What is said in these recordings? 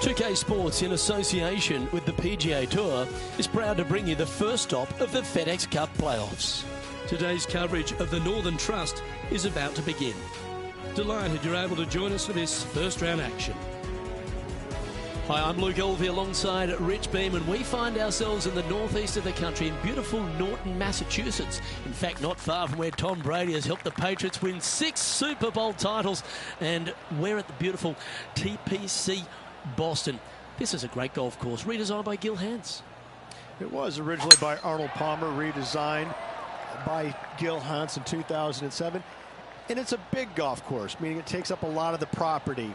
2K Sports, in association with the PGA Tour, is proud to bring you the first stop of the FedEx Cup playoffs. Today's coverage of the Northern Trust is about to begin. Delighted you're able to join us for this first round action. Hi, I'm Luke Elvey alongside Rich Beam, and we find ourselves in the northeast of the country in beautiful Norton, Massachusetts. In fact, not far from where Tom Brady has helped the Patriots win 6 Super Bowl titles. And we're at the beautiful TPC Boston. This is a great golf course, redesigned by Gil Hanse. It was originally by Arnold Palmer, redesigned by Gil Hanse in 2007. And it's a big golf course, meaning it takes up a lot of the property.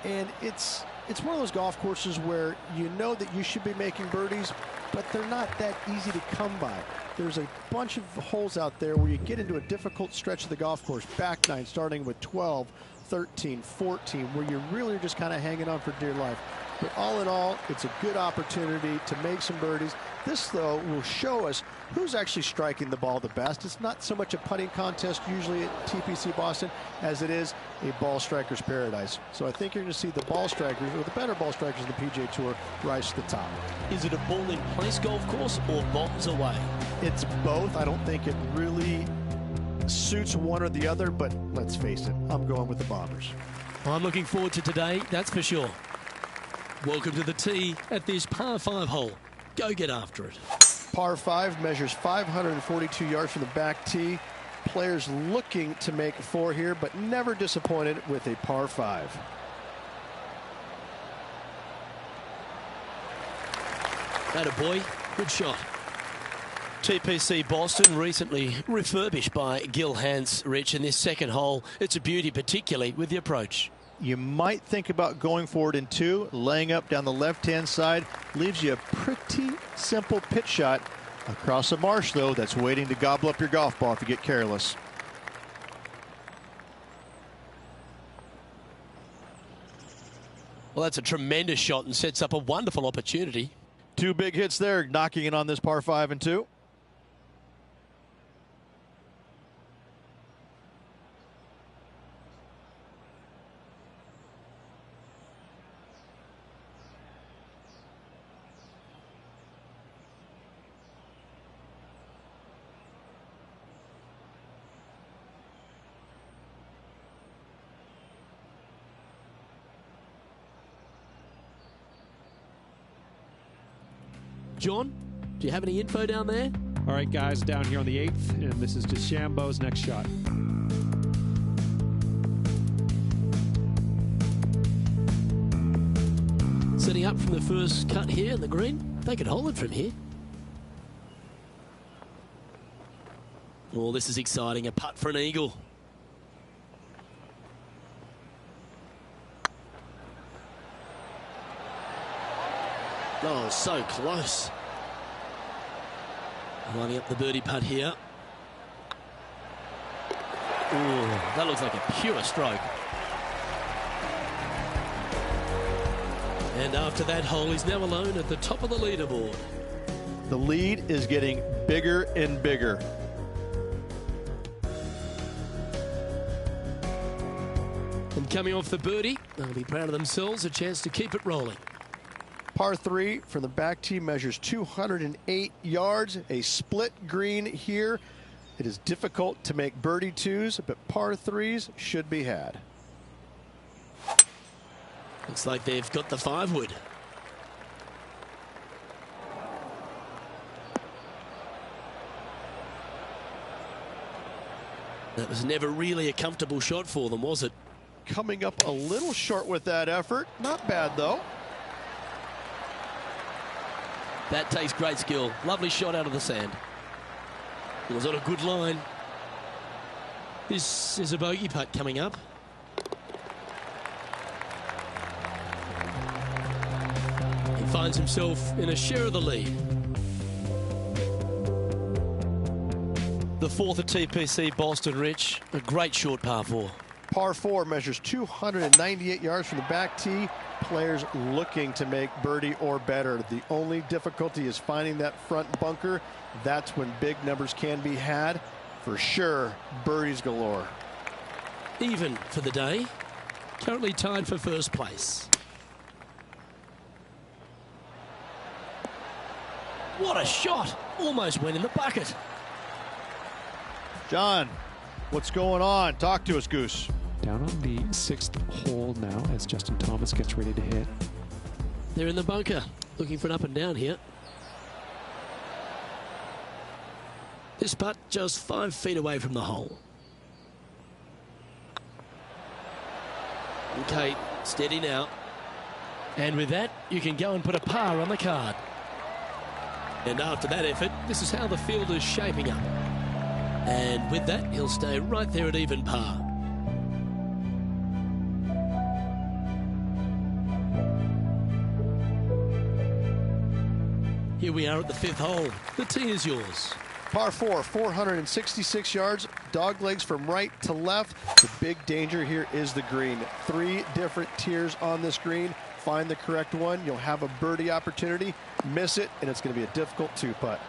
And it's one of those golf courses where you know that you should be making birdies, but they're not that easy to come by. There's a bunch of holes out there where you get into a difficult stretch of the golf course, back nine, starting with 12, 13, 14, where you really are just kind of hanging on for dear life. But all in all, it's a good opportunity to make some birdies. This, though, will show us who's actually striking the ball the best. It's not so much a putting contest usually at TPC Boston as it is a ball striker's paradise. So I think you're going to see the ball strikers, or the better ball strikers in the PGA Tour, rise to the top. Is it a ball-in-place golf course or bombs away? It's both. I don't think it really suits one or the other, but let's face it, I'm going with the Bombers. I'm looking forward to today, that's for sure. Welcome to the tee at this par 5 hole. Go get after it. Par 5 measures 542 yards from the back tee. Players looking to make 4 here, but never disappointed with a par 5. Atta boy, good shot. TPC Boston, recently refurbished by Gil Hanse, Rich, in this second hole. It's a beauty, particularly with the approach. You might think about going forward in 2, laying up down the left-hand side. Leaves you a pretty simple pitch shot across a marsh, though, that's waiting to gobble up your golf ball if you get careless. Well, that's a tremendous shot and sets up a wonderful opportunity. 2 big hits there, knocking it on this par 5 and 2. John, do you have any info down there? All right, guys, down here on the 8th, and this is DeChambeau's next shot. Setting up from the first cut here in the green. They could hold it from here. Oh, this is exciting. A putt for an eagle. Oh, so close. Lining up the birdie putt here. Ooh, that looks like a pure stroke. And after that hole, he's now alone at the top of the leaderboard. The lead is getting bigger and bigger. And coming off the birdie, they'll be proud of themselves, a chance to keep it rolling. Par 3 from the back tee measures 208 yards, a split green here. It is difficult to make birdie 2s, but par 3s should be had. Looks like they've got the 5-wood. That was never really a comfortable shot for them, was it? Coming up a little short with that effort. Not bad, though. That takes great skill. Lovely shot out of the sand. It was on a good line. This is a bogey putt coming up. He finds himself in a share of the lead. The 4th at TPC Boston, Rich. A great short par 4. Par 4 measures 298 yards from the back tee. Players looking to make birdie or better. The only difficulty is finding that front bunker. That's when big numbers can be had. For sure, birdies galore. Even for the day. Currently tied for first place. What a shot! Almost went in the bucket. John, what's going on? Talk to us, Goose. Down on the 6th hole now as Justin Thomas gets ready to hit. They're in the bunker, looking for an up and down here. This putt just 5 feet away from the hole. Okay, steady now. And with that, you can go and put a par on the card. And after that effort, this is how the field is shaping up. And with that, he'll stay right there at even par. Here we are at the 5th hole. The tee is yours. Par 4, 466 yards, dog legs from right to left. The big danger here is the green. 3 different tiers on this green. Find the correct one. You'll have a birdie opportunity. Miss it, and it's going to be a difficult 2-putt.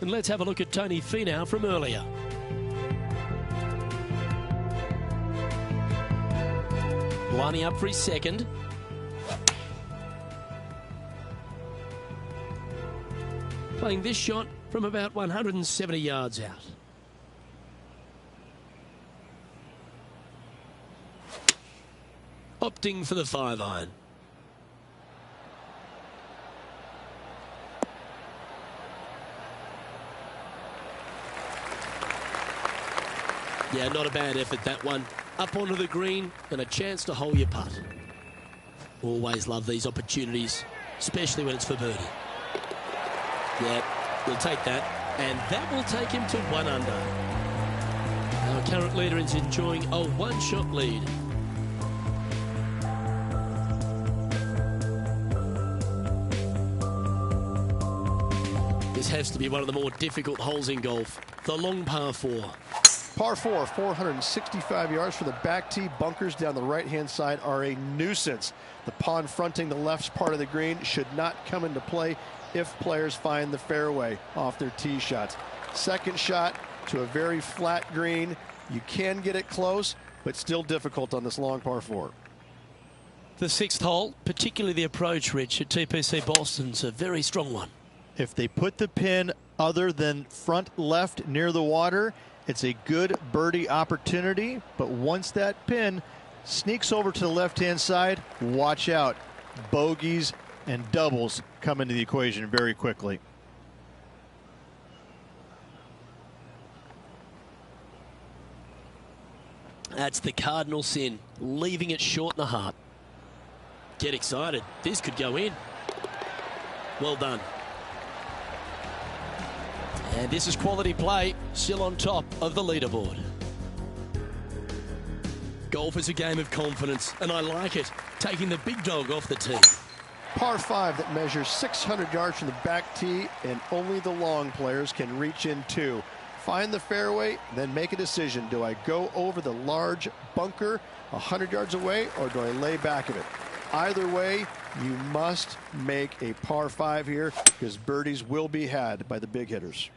And let's have a look at Tony Finau from earlier. Lining up for his second. Playing this shot from about 170 yards out. Opting for the 5-iron. Yeah, not a bad effort, that one. Up onto the green and a chance to hole your putt. Always love these opportunities, especially when it's for birdie. Yeah, we'll take that. And that will take him to 1 under. Our current leader is enjoying a 1-shot lead. This has to be one of the more difficult holes in golf. The long par 4. Par 4, 465 yards for the back tee. Bunkers down the right-hand side are a nuisance. The pond fronting the left part of the green should not come into play if players find the fairway off their tee shots. Second shot to a very flat green. You can get it close, but still difficult on this long par 4. The 6th hole, particularly the approach, Rich, at TPC Boston's a very strong one. If they put the pin other than front left near the water, it's a good birdie opportunity, but once that pin sneaks over to the left-hand side, watch out. Bogeys and doubles come into the equation very quickly. That's the cardinal sin, leaving it short in the heart. Get excited. This could go in. Well done. And this is quality play, still on top of the leaderboard. Golf is a game of confidence, and I like it, taking the big dog off the tee. Par 5 that measures 600 yards from the back tee, and only the long players can reach in 2. Find the fairway, then make a decision. Do I go over the large bunker 100 yards away, or do I lay back of it? Either way, you must make a par 5 here, because birdies will be had by the big hitters.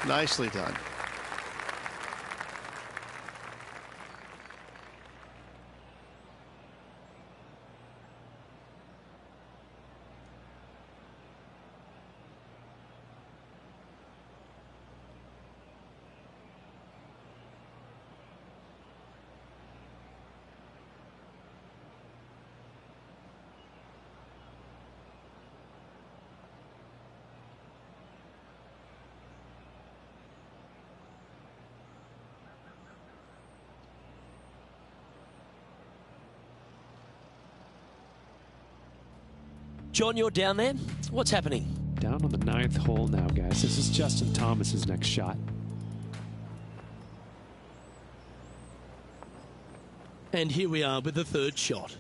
Nicely done. John, you're down there. What's happening? Down on the 9th hole now, guys. This is Justin Thomas's next shot. And here we are with the third shot.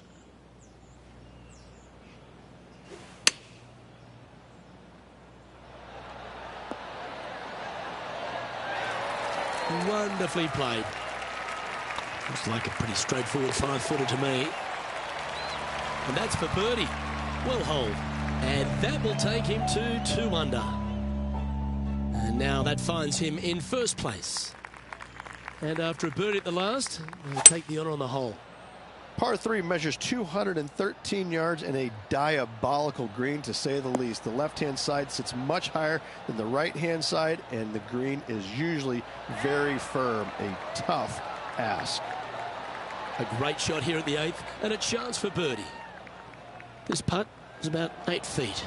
Wonderfully played. Looks like a pretty straightforward 5-footer to me. And that's for birdie. Well holed. And that will take him to 2 under. And now that finds him in first place. And after a birdie at the last, he'll take the honour on the hole. Par 3 measures 213 yards and a diabolical green, to say the least. The left-hand side sits much higher than the right-hand side, and the green is usually very firm. A tough ask. A great shot here at the 8th, and a chance for birdie. This putt is about 8 feet.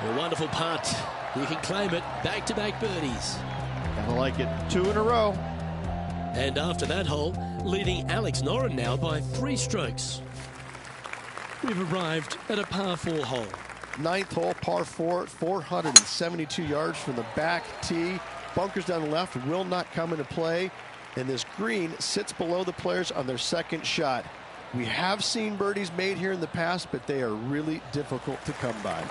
A wonderful putt. You can claim it. Back-to-back birdies. I like it. 2 in a row. And after that hole, leading Alex Noren now by 3 strokes. We've arrived at a par 4 hole. 9th hole, par 4, 472 yards from the back tee. Bunkers down the left will not come into play. And this green sits below the players on their second shot. We have seen birdies made here in the past, but they are really difficult to come by.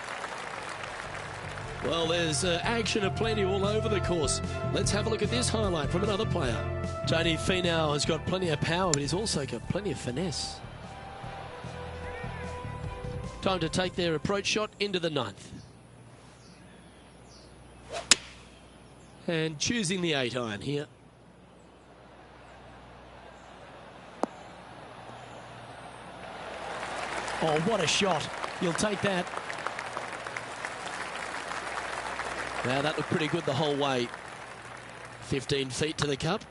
Well, there's action aplenty all over the course. Let's have a look at this highlight from another player. Tony Finau has got plenty of power, but he's also got plenty of finesse. Time to take their approach shot into the 9th. And choosing the 8-iron here. Oh, what a shot. You'll take that. Now that looked pretty good the whole way. 15 feet to the cup.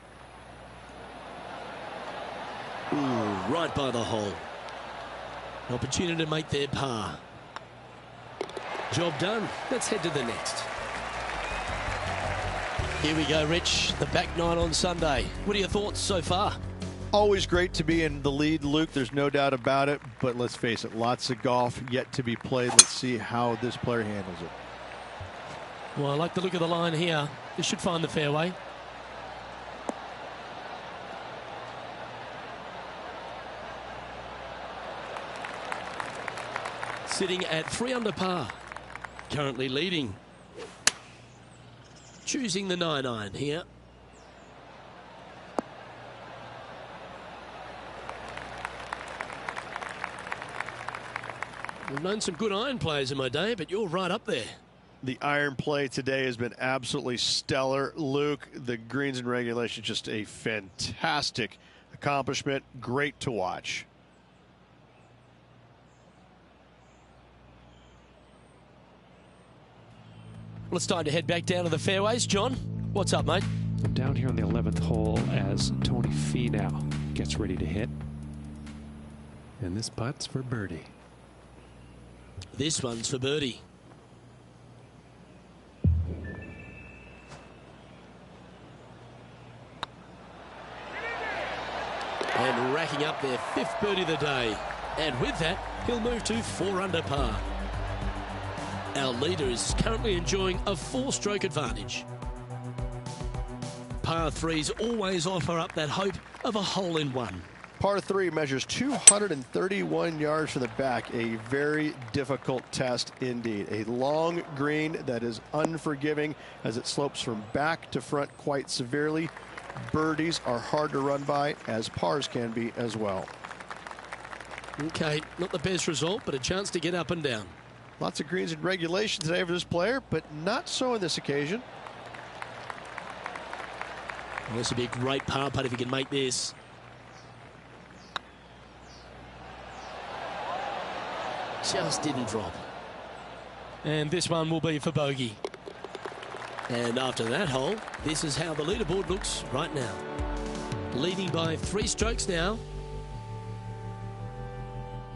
Ooh, right by the hole. An opportunity to make their par. Job done. Let's head to the next. Here we go, Rich. The back 9 on Sunday. What are your thoughts so far? Always great to be in the lead, Luke. There's no doubt about it. But let's face it, lots of golf yet to be played. Let's see how this player handles it. Well, I like the look of the line here. This should find the fairway. Sitting at 3 under par. Currently leading. Choosing the 9-iron here. We've known some good iron players in my day, but you're right up there. The iron play today has been absolutely stellar. Luke, the greens in regulation, just a fantastic accomplishment. Great to watch. Well, it's time to head back down to the fairways. John, what's up, mate? I'm down here on the 11th hole as Tony Finau gets ready to hit. And this putt's for birdie. This one's for birdie. And racking up their 5th birdie of the day. And with that, he'll move to 4 under par. Our leader is currently enjoying a 4-stroke advantage. Par 3s always offer up that hope of a hole-in-one. Par 3 measures 231 yards from the back. A very difficult test indeed. A long green that is unforgiving as it slopes from back to front quite severely. Birdies are hard to run by, as pars can be as well. Okay, not the best result, but a chance to get up and down. Lots of greens in regulation today for this player, but not so on this occasion. Well, this would be a great par putt if he can make this. Just didn't drop. And this one will be for bogey. And after that hole, this is how the leaderboard looks right now. Leading by 3 strokes now.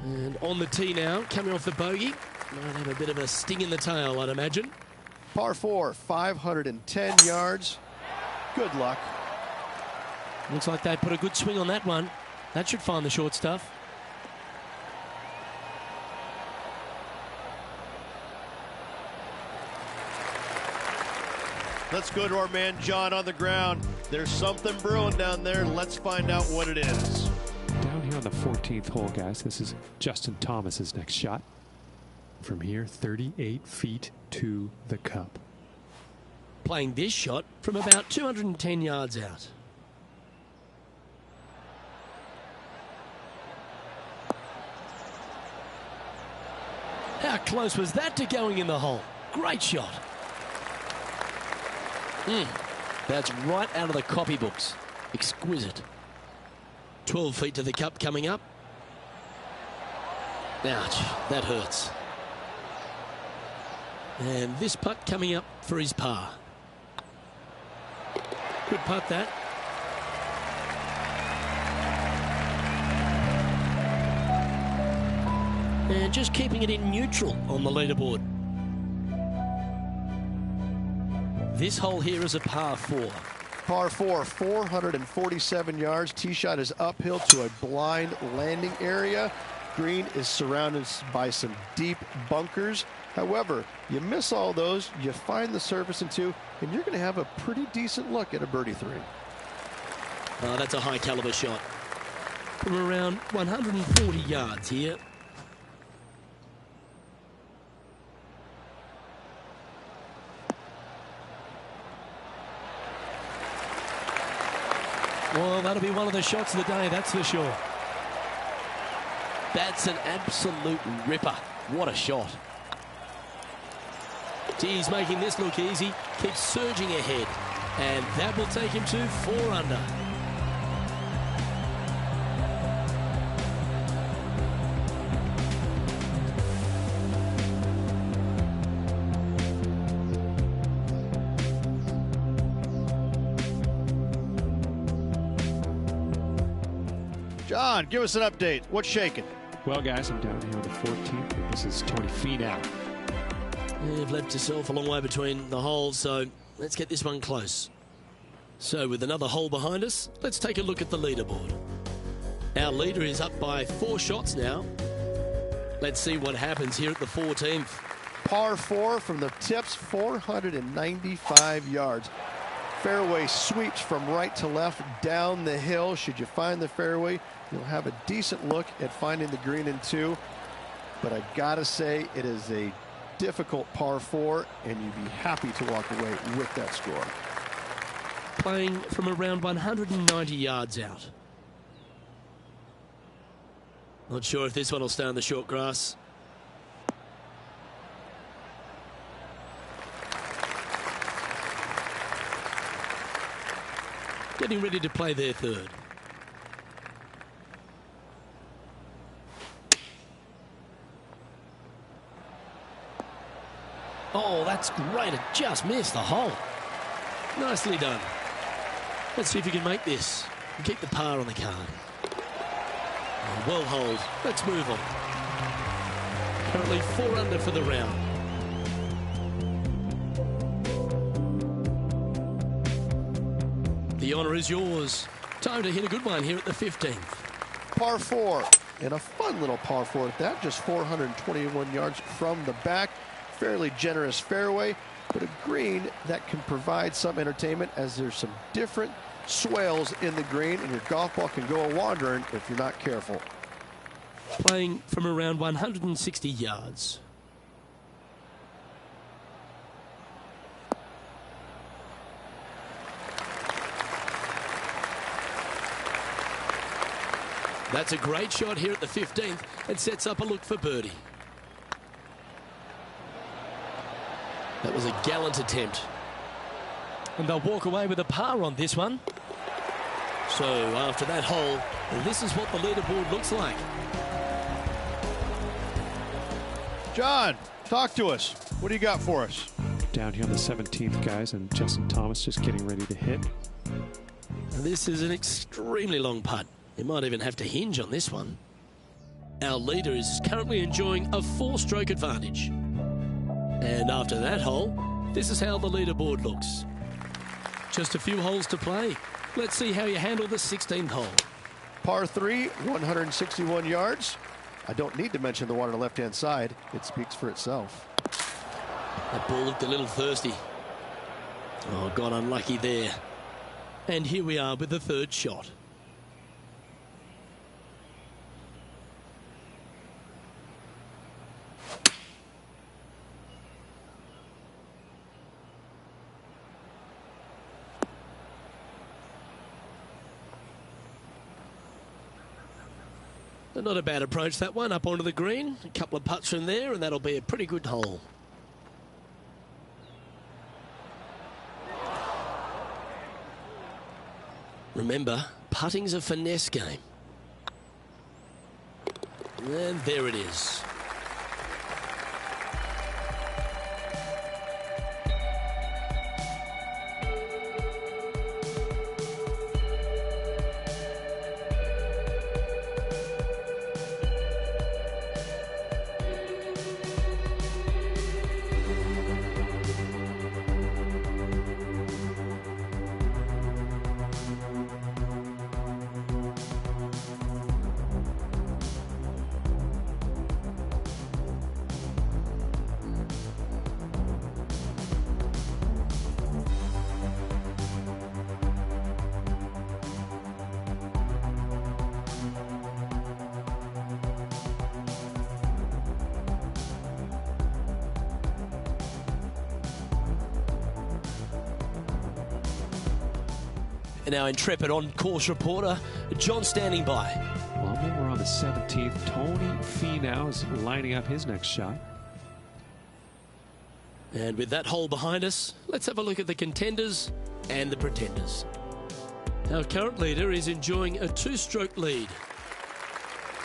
And on the tee now, coming off the bogey. Might have a bit of a sting in the tail, I'd imagine. Par 4, 510 yards. Good luck. Looks like they put a good swing on that one. That should find the short stuff. Let's go to our man John on the ground. There's something brewing down there. Let's find out what it is. Down here on the 14th hole, guys, this is Justin Thomas's next shot. From here, 38 feet to the cup. Playing this shot from about 210 yards out. How close was that to going in the hole? Great shot. That's right out of the copybooks. Exquisite. 12 feet to the cup coming up. Ouch, that hurts. And this putt coming up for his par. Good putt, that. And just keeping it in neutral on the leaderboard. This hole here is a par 4. Par 4, 447 yards. Tee shot is uphill to a blind landing area. Green is surrounded by some deep bunkers. However, you miss all those, you find the surface in 2, and you're going to have a pretty decent look at a birdie 3. Oh, that's a high caliber shot. From around 140 yards here. Well, that'll be one of the shots of the day, that's for sure. That's an absolute ripper. What a shot. He's making this look easy, keeps surging ahead, and that will take him to 4 under. John, give us an update. What's shaking? Well, guys, I'm down here on the 14th, and this is 20 feet out. You've left yourself a long way between the holes, so let's get this one close. So with another hole behind us, let's take a look at the leaderboard. Our leader is up by 4 shots now. Let's see what happens here at the 14th. Par 4 from the tips, 495 yards. Fairway sweeps from right to left down the hill. Should you find the fairway, you'll have a decent look at finding the green in 2. But I gotta say, it is a difficult par 4, and you'd be happy to walk away with that score. Playing from around 190 yards out. Not sure if this one will stay on the short grass. Getting ready to play their 3rd. Oh, that's great. It just missed the hole. Nicely done. Let's see if you can make this and keep the par on the card. Oh, well holed. Let's move on. Currently 4 under for the round. The honour is yours. Time to hit a good one here at the 15th. Par 4, and a fun little par 4 at that. Just 421 yards from the back. Fairly generous fairway, but a green that can provide some entertainment as there's some different swales in the green, and your golf ball can go a-wandering if you're not careful. Playing from around 160 yards. That's a great shot here at the 15th. It sets up a look for birdie. That was a gallant attempt. And they'll walk away with a par on this one. So after that hole, this is what the leaderboard looks like. John, talk to us. What do you got for us? Down here on the 17th, guys, and Justin Thomas just getting ready to hit. This is an extremely long putt. You might even have to hinge on this one. Our leader is currently enjoying a 4-stroke advantage. And after that hole, this is how the leaderboard looks. Just a few holes to play. Let's see how you handle the 16th hole. Par 3, 161 yards. I don't need to mention the one on the left-hand side. It speaks for itself. That ball looked a little thirsty. Oh, got unlucky there. And here we are with the 3rd shot. Not a bad approach, that one, up onto the green. A couple of putts from there, and that'll be a pretty good hole. Remember, putting's a finesse game. And there it is. And our intrepid on-course reporter, John, standing by. Well, then we're on the 17th. Tony Finau is lining up his next shot. And with that hole behind us, let's have a look at the contenders and the pretenders. Our current leader is enjoying a two-stroke lead.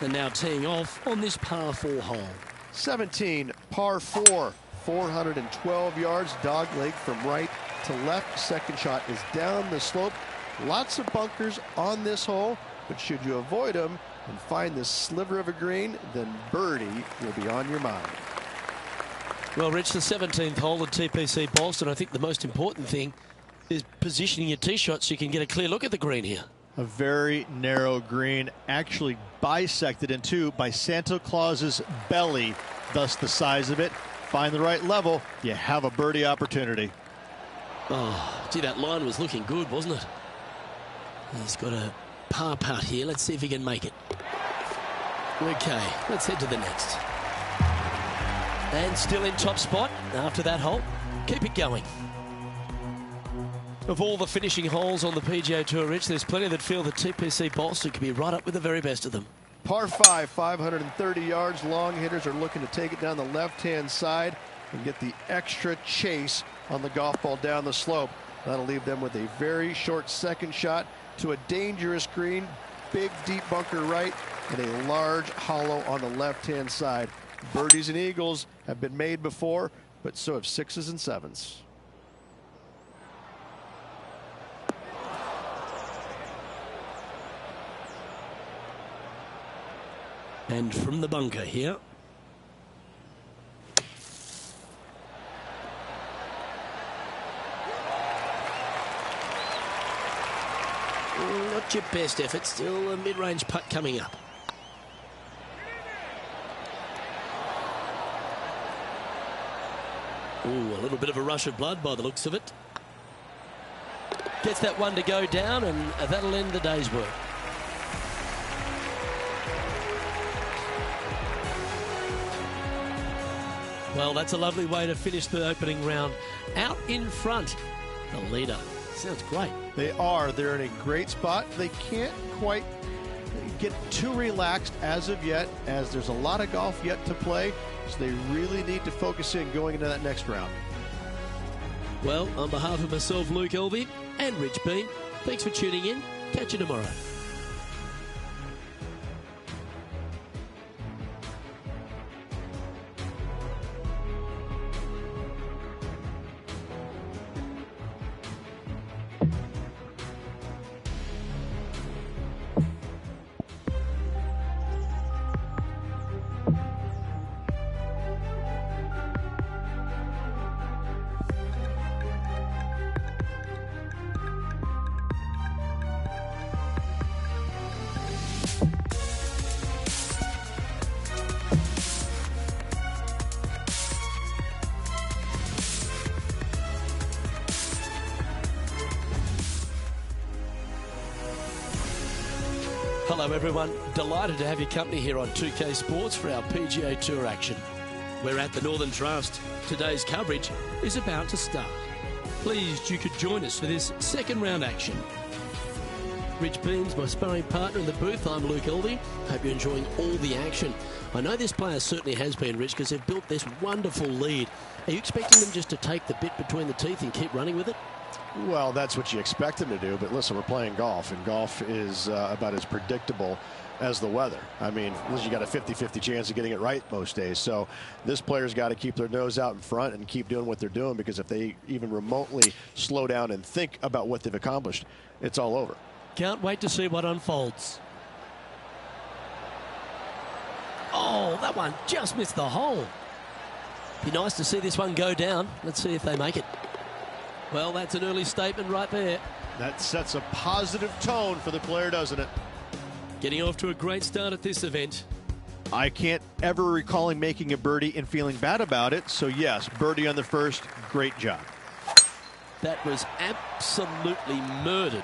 And now teeing off on this par 4 hole. 17, par 4, 412 yards, dog leg from right to left. Second shot is down the slope. Lots of bunkers on this hole, but should you avoid them and find this sliver of a green, then birdie will be on your mind. Well, Rich, the 17th hole at TPC Boston, I think the most important thing is positioning your tee shot so you can get a clear look at the green here. A very narrow green, actually bisected in two by Santa Claus's belly, thus the size of it. Find the right level, you have a birdie opportunity. Oh, gee, that line was looking good, wasn't it? He's got a par putt here. Let's see if he can make it. Okay, let's head to the next. And still in top spot after that hole. Keep it going. Of all the finishing holes on the PGA Tour, Rich, there's plenty that feel that TPC Boston could be right up with the very best of them. Par 5, 530 yards. Long hitters are looking to take it down the left-hand side and get the extra chase on the golf ball down the slope. That'll leave them with a very short second shot to a dangerous green, big deep bunker right, and a large hollow on the left-hand side. Birdies and eagles have been made before, but so have 6s and 7s. And from the bunker here. Not your best effort, still a mid-range putt coming up. Ooh, a little bit of a rush of blood by the looks of it. Gets that one to go down, and that'll end the day's work. Well, that's a lovely way to finish the opening round. Out in front, the leader. Sounds great. They are. They're in a great spot. They can't quite get too relaxed as of yet, as there's a lot of golf yet to play. So they really need to focus in going into that next round. Well, on behalf of myself, Luke Elvey, and Rich Bean, thanks for tuning in. Catch you tomorrow. Hello everyone, delighted to have your company here on 2K Sports for our PGA Tour action. We're at the Northern Trust. Today's coverage is about to start. Pleased you could join us for this second round action. Rich Beams, my sparring partner in the booth. I'm Luke Elvey. Hope you're enjoying all the action. I know this player certainly has been, Rich, because they've built this wonderful lead. Are you expecting them just to take the bit between the teeth and keep running with it? Well, that's what you expect them to do, but listen, we're playing golf, and golf is about as predictable as the weather. I mean, you got a 50-50 chance of getting it right most days. So this player's got to keep their nose out in front and keep doing what they're doing, because if they even remotely slow down and think about what they've accomplished, it's all over. Can't wait to see what unfolds. Oh, that one just missed the hole. Be nice to see this one go down. Let's see if they make it. Well, that's an early statement right there. That sets a positive tone for the player, doesn't it? Getting off to a great start at this event. I can't ever recall him making a birdie and feeling bad about it. So, yes, birdie on the first. Great job. That was absolutely murdered.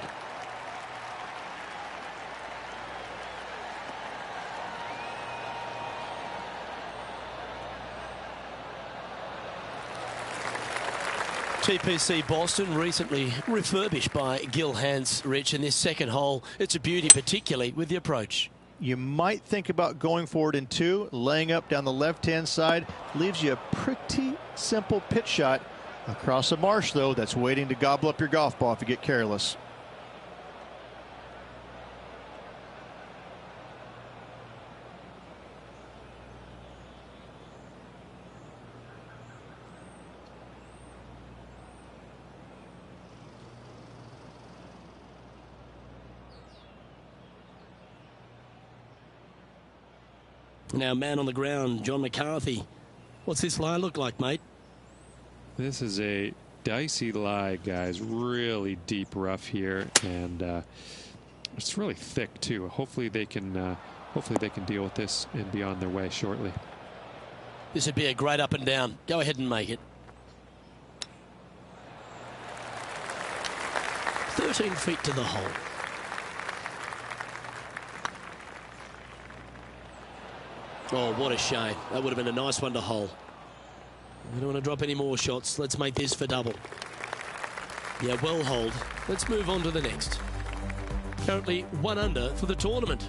TPC Boston, recently refurbished by Gil Hanse, Rich, in this second hole. It's a beauty, particularly with the approach. You might think about going forward in two. Laying up down the left-hand side leaves you a pretty simple pitch shot across a marsh, though, that's waiting to gobble up your golf ball if you get careless. Now, man on the ground, John McCarthy. What's this lie look like, mate? This is a dicey lie, guys. Really deep rough here, and it's really thick too. Hopefully they can deal with this and be on their way shortly. This would be a great up and down. Go ahead and make it. 13 feet to the hole. Oh, what a shame. That would have been a nice one to hole. We don't want to drop any more shots. Let's make this for double. Yeah, well holed. Let's move on to the next. Currently 1 under for the tournament.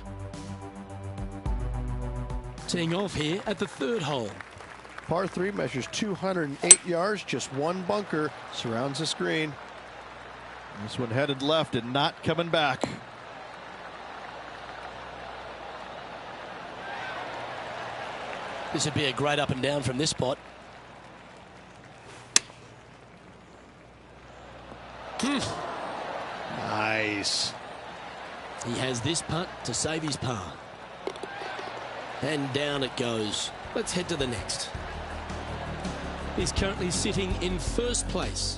Teeing off here at the 3rd hole. Par 3 measures 208 yards. Just one bunker surrounds the screen. This one headed left and not coming back. This would be a great up and down from this spot. Nice. He has this putt to save his par. And down it goes. Let's head to the next. He's currently sitting in 1st place.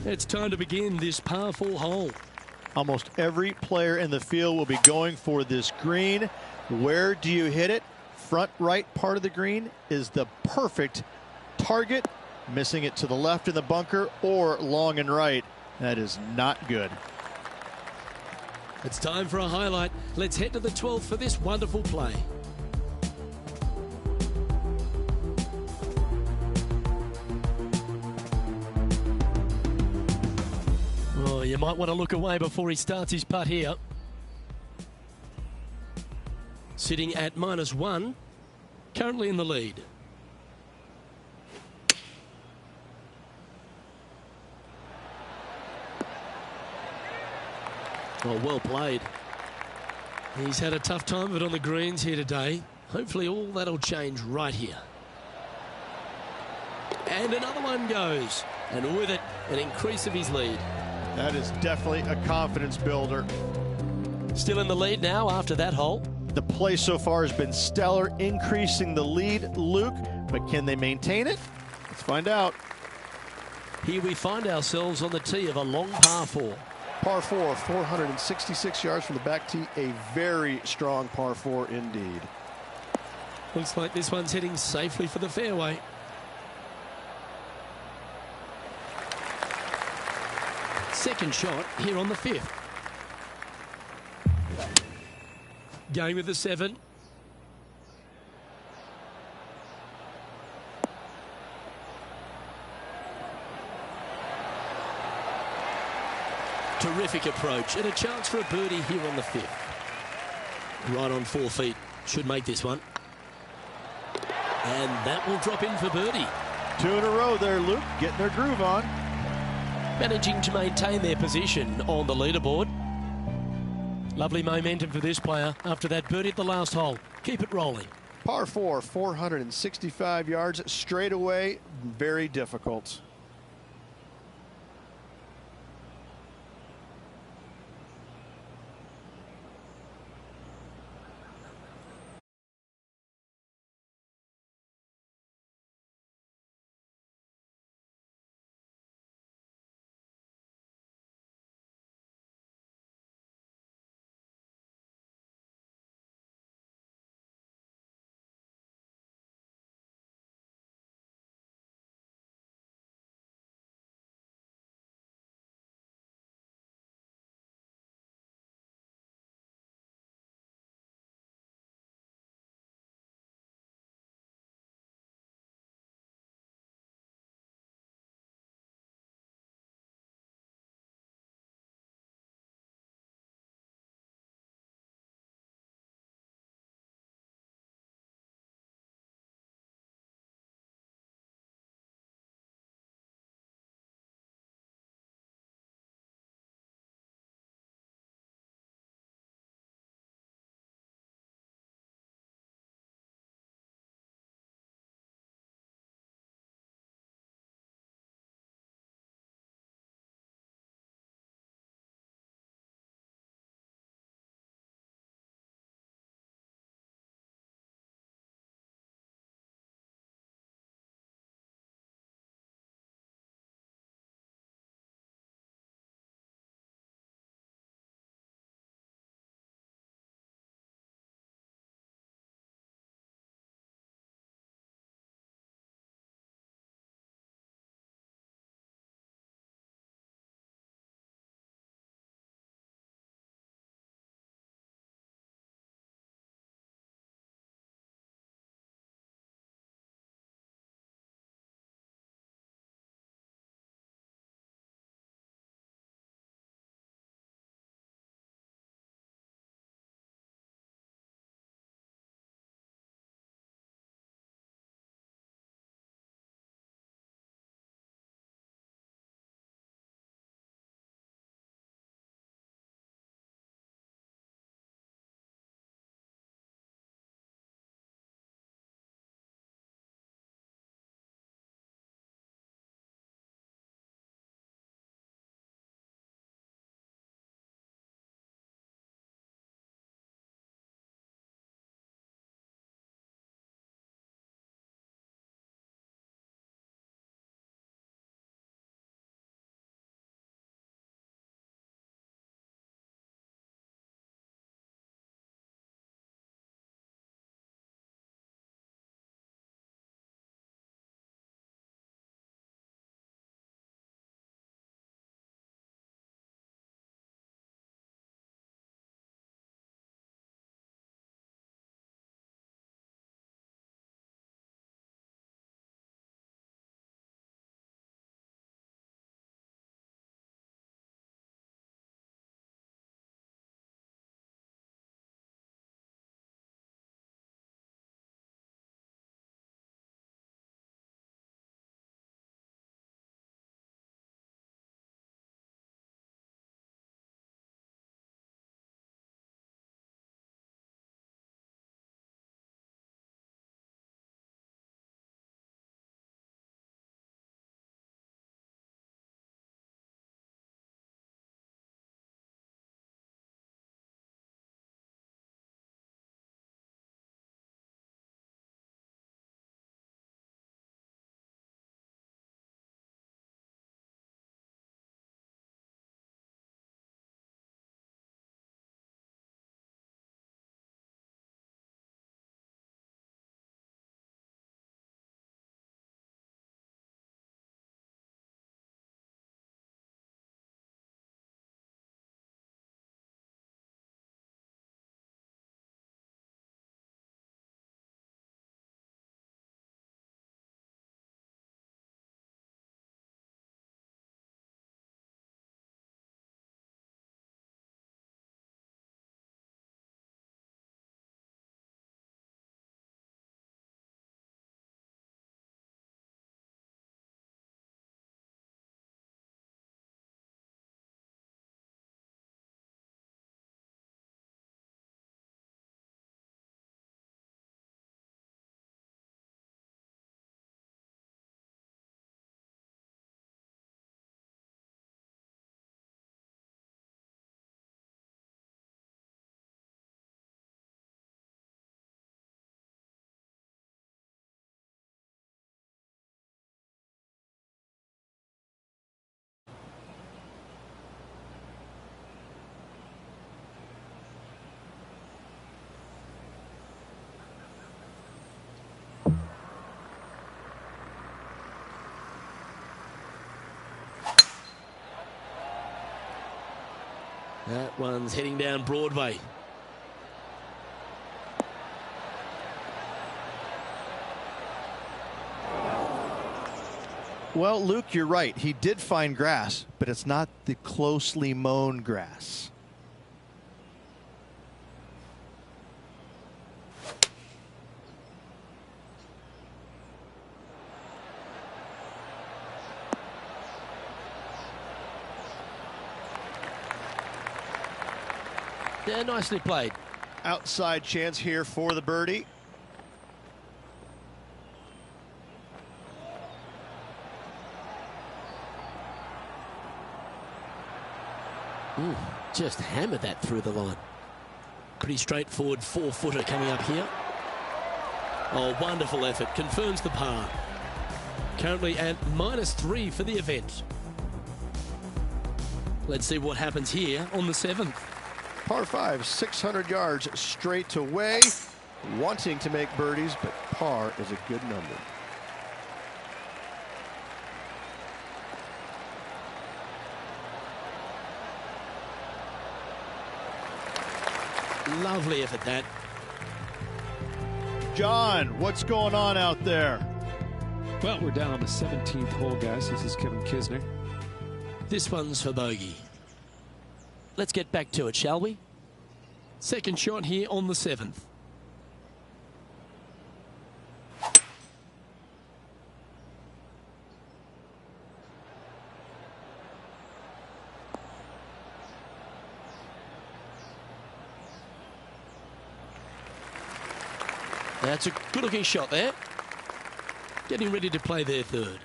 It's time to begin this par 4 hole. Almost every player in the field will be going for this green. Where do you hit it? Front right part of the green is the perfect target. Missing it to the left in the bunker or long and right. That is not good. It's time for a highlight. Let's head to the 12th for this wonderful play. Oh, you might want to look away before he starts his putt here. Sitting at -1, currently in the lead. Oh, well played. He's had a tough time of it on the greens here today. Hopefully all that'll change right here. And another one goes. And with it, an increase of his lead. That is definitely a confidence builder. Still in the lead now after that hole. The play so far has been stellar, increasing the lead, Luke. But can they maintain it? Let's find out. Here we find ourselves on the tee of a long par 4. Par 4, 466 yards from the back tee. A very strong par 4 indeed. Looks like this one's heading safely for the fairway. Second shot here on the 5th. Going with the 7. Terrific approach and a chance for a birdie here on the 5th. Right on 4 feet. Should make this one. And that will drop in for birdie. 2 in a row there, Luke, getting their groove on. Managing to maintain their position on the leaderboard. Lovely momentum for this player after that birdie at the last hole. Keep it rolling. Par 4, 465 yards straight away. Very difficult. That one's heading down Broadway. Well, Luke, you're right. He did find grass, but it's not the closely mown grass. Yeah, nicely played. Outside chance here for the birdie. Ooh, just hammered that through the line. Pretty straightforward 4-footer coming up here. Oh, wonderful effort. Confirms the par. Currently at -3 for the event. Let's see what happens here on the 7th. Par 5, 600 yards straight away. Wanting to make birdies, but par is a good number. Lovely effort, that. John, what's going on out there? Well, we're down on the 17th hole, guys. This is Kevin Kisner. This one's for bogey. Let's get back to it, shall we? Second shot here on the 7th. That's a good-looking shot there. Getting ready to play their third.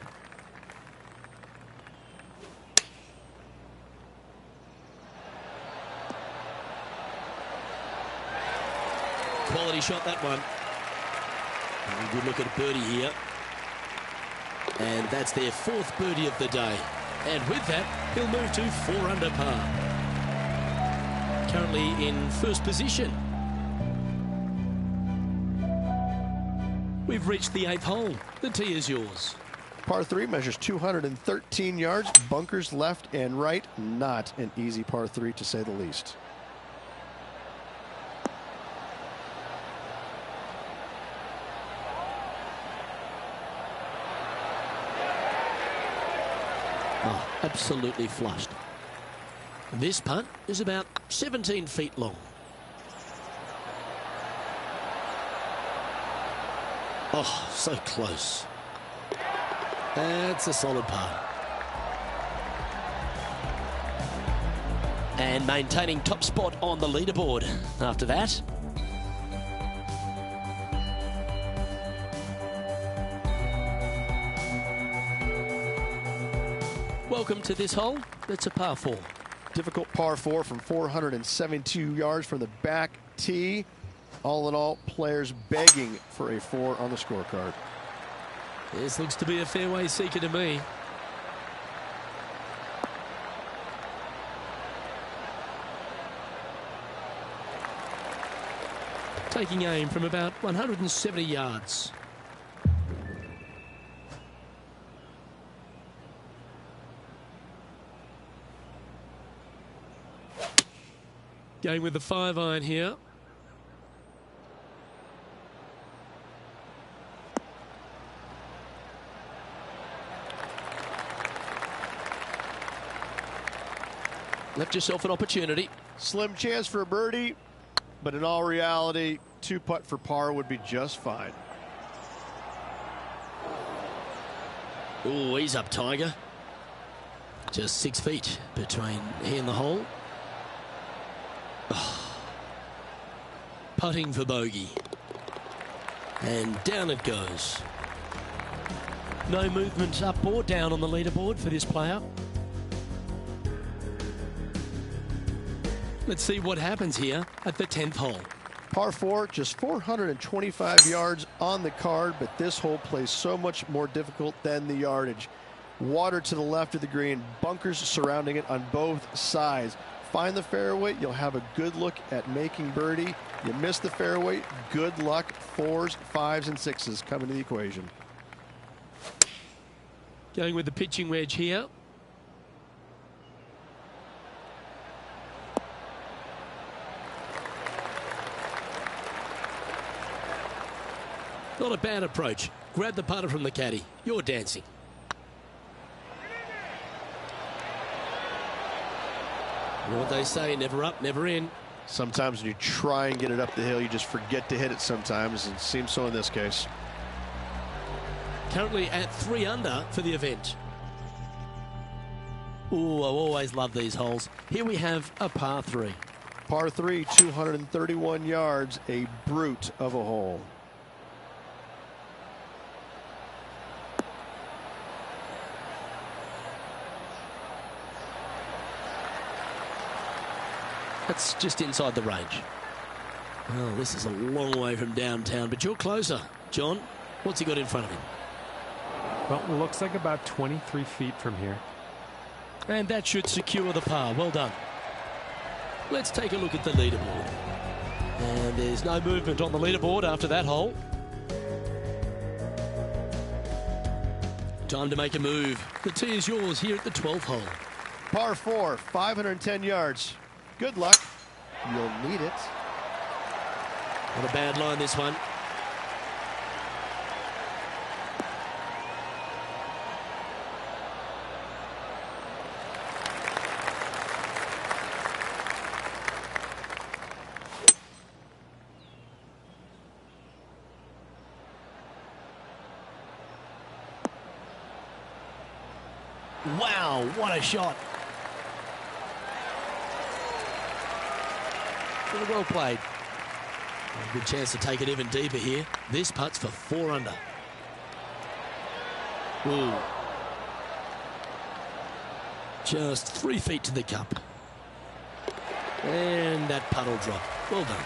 Quality shot, that one. And a good look at a birdie here. And that's their 4th birdie of the day. And with that, he'll move to 4 under par. Currently in first position. We've reached the 8th hole. The tee is yours. Par 3 measures 213 yards. Bunkers left and right. Not an easy par 3, to say the least. Oh, absolutely flushed. This putt is about 17 feet long. Oh, so close. That's a solid par. And maintaining top spot on the leaderboard after that. Welcome to this hole. It's a par 4. Difficult par 4 from 472 yards from the back tee. All in all, players begging for a 4 on the scorecard. This looks to be a fairway seeker to me. Taking aim from about 170 yards. Going with the 5-iron here. Left yourself an opportunity. Slim chance for a birdie, but in all reality, 2-putt for par would be just fine. Oh, he's up, Tiger. Just 6 feet between he and the hole. Oh. Putting for bogey. And down it goes. No movement up or down on the leaderboard for this player. Let's see what happens here at the 10th hole. Par 4, just 425 yards on the card, but this hole plays so much more difficult than the yardage. Water to the left of the green, bunkers surrounding it on both sides. Find the fairway, you'll have a good look at making birdie. You miss the fairway, good luck. 4s, 5s, and 6s come into the equation. Going with the pitching wedge here. Not a bad approach. Grab the putter from the caddy. You're dancing. You know what they say, never up, never in. Sometimes when you try and get it up the hill, you just forget to hit it sometimes, and it seems so in this case. Currently at 3 under for the event. Ooh, I always love these holes. Here we have a par 3. Par 3, 231 yards, a brute of a hole. That's just inside the range. Well, this is a long way from downtown, but you're closer. John, what's he got in front of him? Well, it looks like about 23 feet from here. And that should secure the par. Well done. Let's take a look at the leaderboard. And there's no movement on the leaderboard after that hole. Time to make a move. The tee is yours here at the 12th hole. Par 4, 510 yards. Good luck. You'll need it. Not a bad line, this one. Wow, what a shot. Really well played. A good chance to take it even deeper here. This putt's for 4 under. Ooh. Just 3 feet to the cup. And that putt will drop. Well done.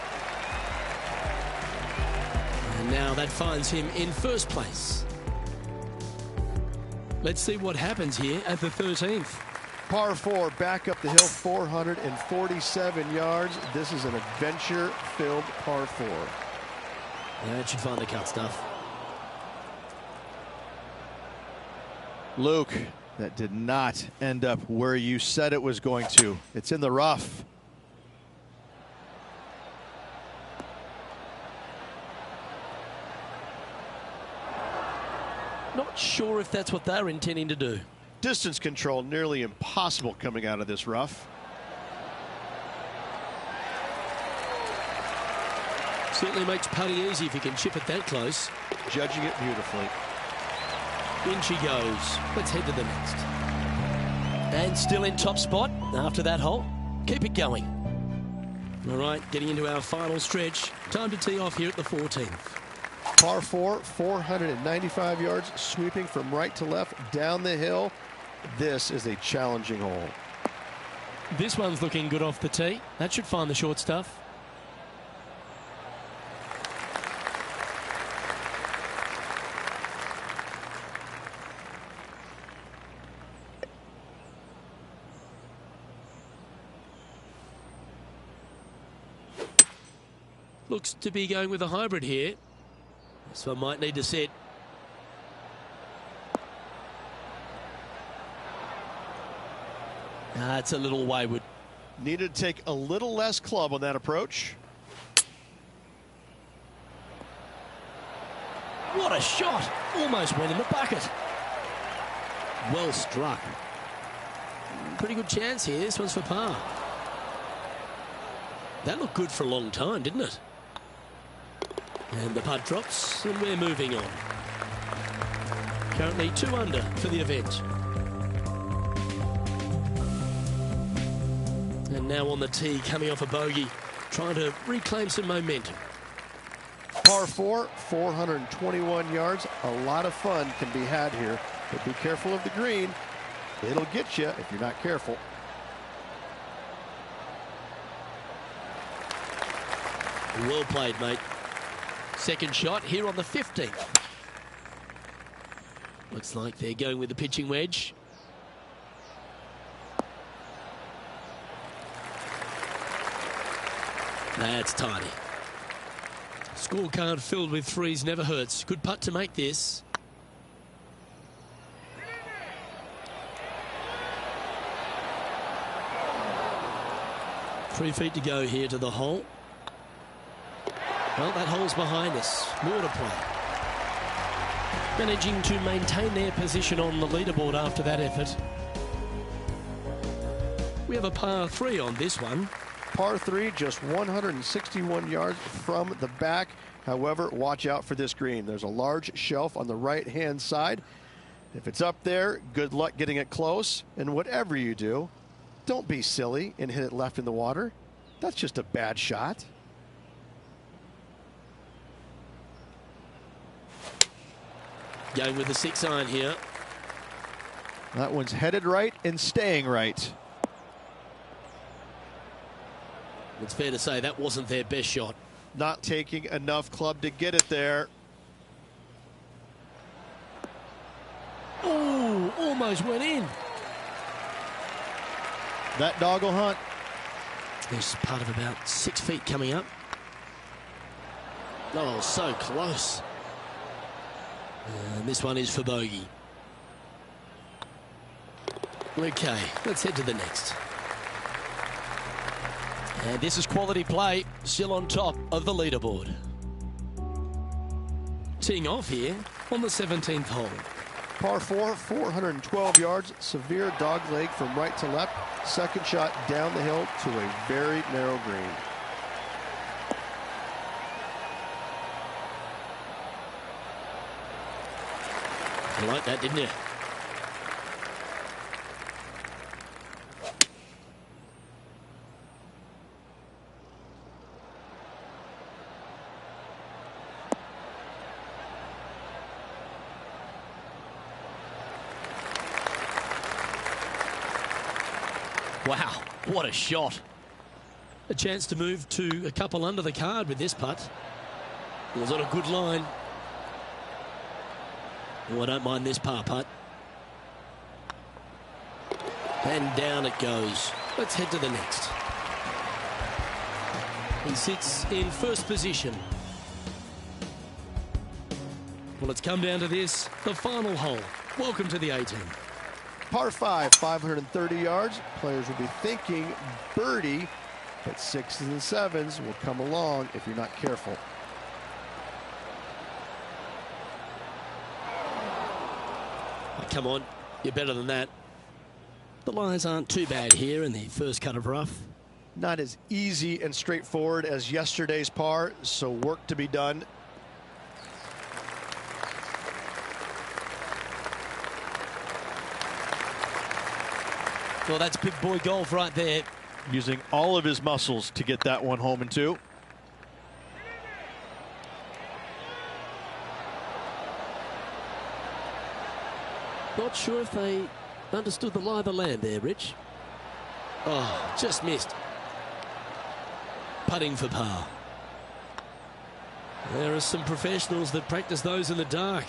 And now that finds him in first place. Let's see what happens here at the 13th. Par 4, back up the hill, 447 yards. This is an adventure-filled par 4. That should find the cut stuff. Luke, that did not end up where you said it was going to. It's in the rough. Not sure if that's what they're intending to do. Distance control nearly impossible coming out of this rough. Certainly makes putting easy if you can chip it that close. Judging it beautifully. In she goes. Let's head to the next. And still in top spot after that hole. Keep it going. All right, getting into our final stretch. Time to tee off here at the 14th. Par 4, 495 yards, sweeping from right to left down the hill. This is a challenging hole. This one's looking good off the tee. That should find the short stuff. Looks to be going with a hybrid here. This one might need to set. It's a little wayward. Needed to take a little less club on that approach. What a shot! Almost went in the bucket. Well struck. Pretty good chance here. This one's for par. That looked good for a long time, didn't it? And the putt drops, and we're moving on. Currently 2 under for the event. And now on the tee, coming off a bogey, trying to reclaim some momentum. Par 4, 421 yards. A lot of fun can be had here, but be careful of the green. It'll get you if you're not careful. Well played, mate. Second shot here on the 15th. Looks like they're going with the pitching wedge. That's tidy. Scorecard filled with threes never hurts. Good putt to make this. Three feet to go here to the hole. Well, that hole's behind us. More to play. managing to maintain their position on the leaderboard after that effort. We have a par 3 on this one. Par 3, just 161 yards from the back. However, watch out for this green. There's a large shelf on the right-hand side. If it's up there, good luck getting it close. And whatever you do, don't be silly and hit it left in the water. That's just a bad shot. Going with the 6-iron here. That one's headed right and staying right. It's fair to say that wasn't their best shot. Not taking enough club to get it there. Oh, almost went in. That dog will hunt. There's part of about 6 feet coming up. Oh, so close. And this one is for bogey. Okay, let's head to the next. And this is quality play, still on top of the leaderboard. Teeing off here on the 17th hole. Par 4, 412 yards, severe dog leg from right to left. Second shot down the hill to a very narrow green. You like that, didn't you? Wow, what a shot. A chance to move to a couple under the card with this putt. It was on a good line. Oh, I don't mind this par putt. And down it goes. Let's head to the next. He sits in first position. Well, it's come down to this, the final hole. Welcome to the 18. Par 5, 530 yards. Players will be thinking birdie, but 6s and 7s will come along if you're not careful. Oh, come on, you're better than that. The lines aren't too bad here in the first cut of rough. Not as easy and straightforward as yesterday's par, so work to be done. Well, that's big boy golf right there. Using all of his muscles to get that one home in 2. Not sure if they understood the lie of the land there, Rich. Oh, just missed. Putting for par. There are some professionals that practice those in the dark.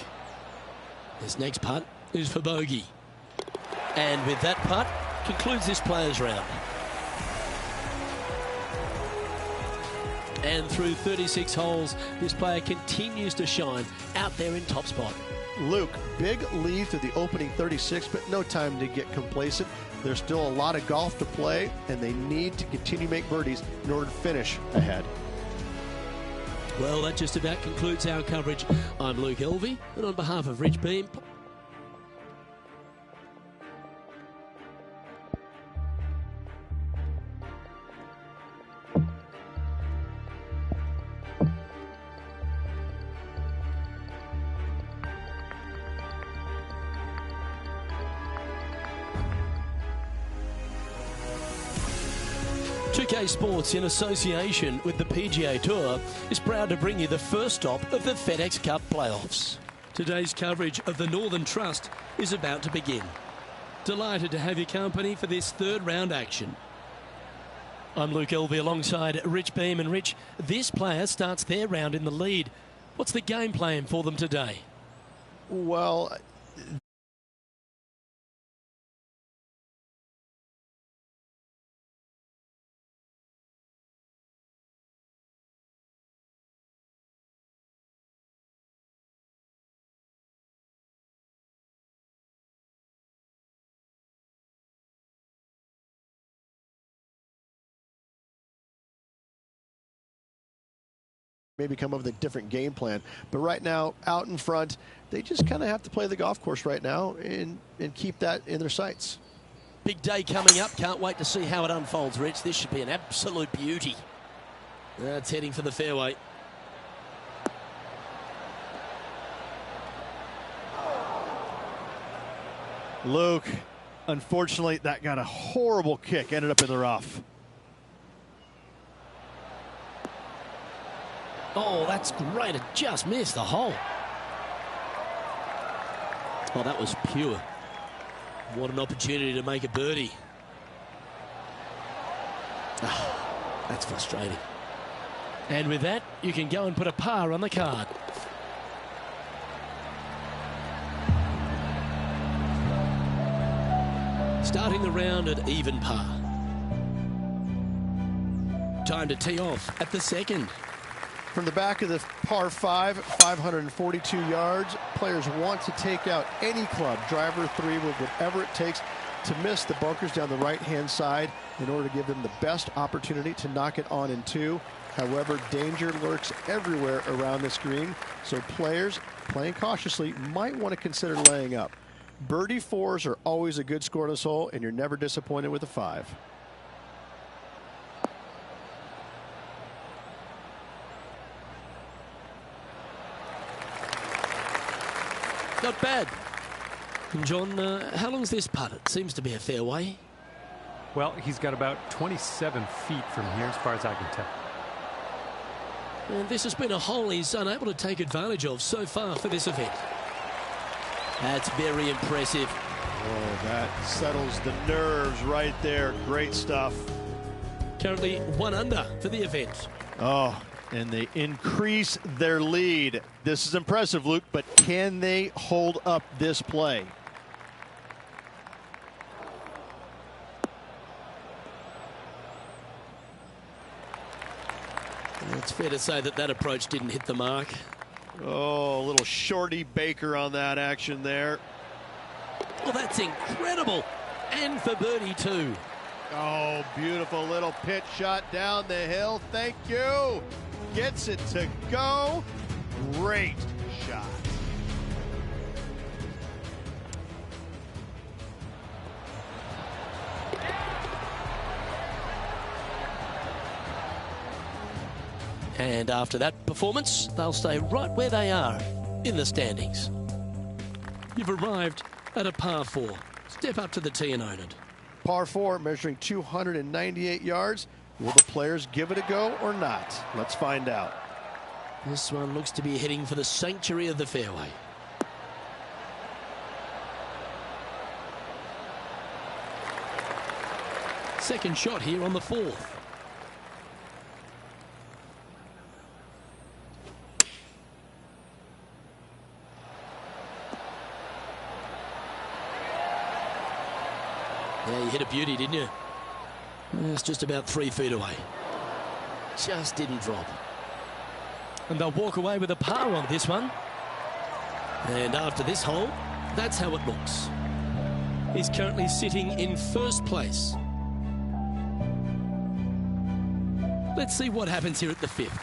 This next putt is for bogey. And with that putt, concludes this players round. And through 36 holes, this player continues to shine out there in top spot. Luke, big lead to the opening 36, but no time to get complacent. There's still a lot of golf to play, and they need to continue to make birdies in order to finish ahead. Well, that just about concludes our coverage. I'm Luke Elvey, and on behalf of Rich Beam, PGA Sports, in association with the PGA Tour, is proud to bring you the first stop of the FedEx Cup playoffs. Today's coverage of the Northern Trust is about to begin. Delighted to have your company for this third round action. I'm Luke Elvey alongside Rich Beam. And Rich, this player starts their round in the lead. What's the game plan for them today? Well, maybe come up with a different game plan. But right now, out in front, they just kind of have to play the golf course right now and keep that in their sights. Big day coming up. Can't wait to see how it unfolds, Rich. This should be an absolute beauty. It's heading for the fairway. Luke, unfortunately, that got a horrible kick. Ended up in the rough. Oh, that's great. It just missed the hole. Oh, that was pure. What an opportunity to make a birdie. Oh, that's frustrating. And with that, you can go and put a par on the card. Starting the round at even par. Time to tee off at the second. From the back of the par 5, 542 yards, players want to take out any club, driver, 3, with whatever it takes to miss the bunkers down the right-hand side in order to give them the best opportunity to knock it on in 2. However, danger lurks everywhere around this green, so players playing cautiously might want to consider laying up. Birdie 4s are always a good score on this hole, and you're never disappointed with a 5. Not bad. And John, how long's this putt? It seems to be a fairway. Well, he's got about 27 feet from here as far as I can tell. And this has been a hole he's unable to take advantage of so far for this event. That's very impressive. Oh, that settles the nerves right there. Great stuff. Currently 1 under for the event. Oh, and they increase their lead. This is impressive, Luke, but can they hold up this play? It's fair to say that that approach didn't hit the mark. Oh, a little shorty Baker on that action there. Well, that's incredible. And for birdie too. Oh, beautiful little pitch shot down the hill. Thank you. Gets it to go. Great shot. And after that performance, they'll stay right where they are in the standings. You've arrived at a par 4. Step up to the tee and own it. Par 4 measuring 298 yards. Will the players give it a go or not? Let's find out. This one looks to be heading for the sanctuary of the fairway. Second shot here on the 4th. Yeah, you hit a beauty, didn't you? It's just about 3 feet away. Just didn't drop. And they'll walk away with a par on this one. And after this hole, that's how it looks. He's currently sitting in first place. Let's see what happens here at the 5th.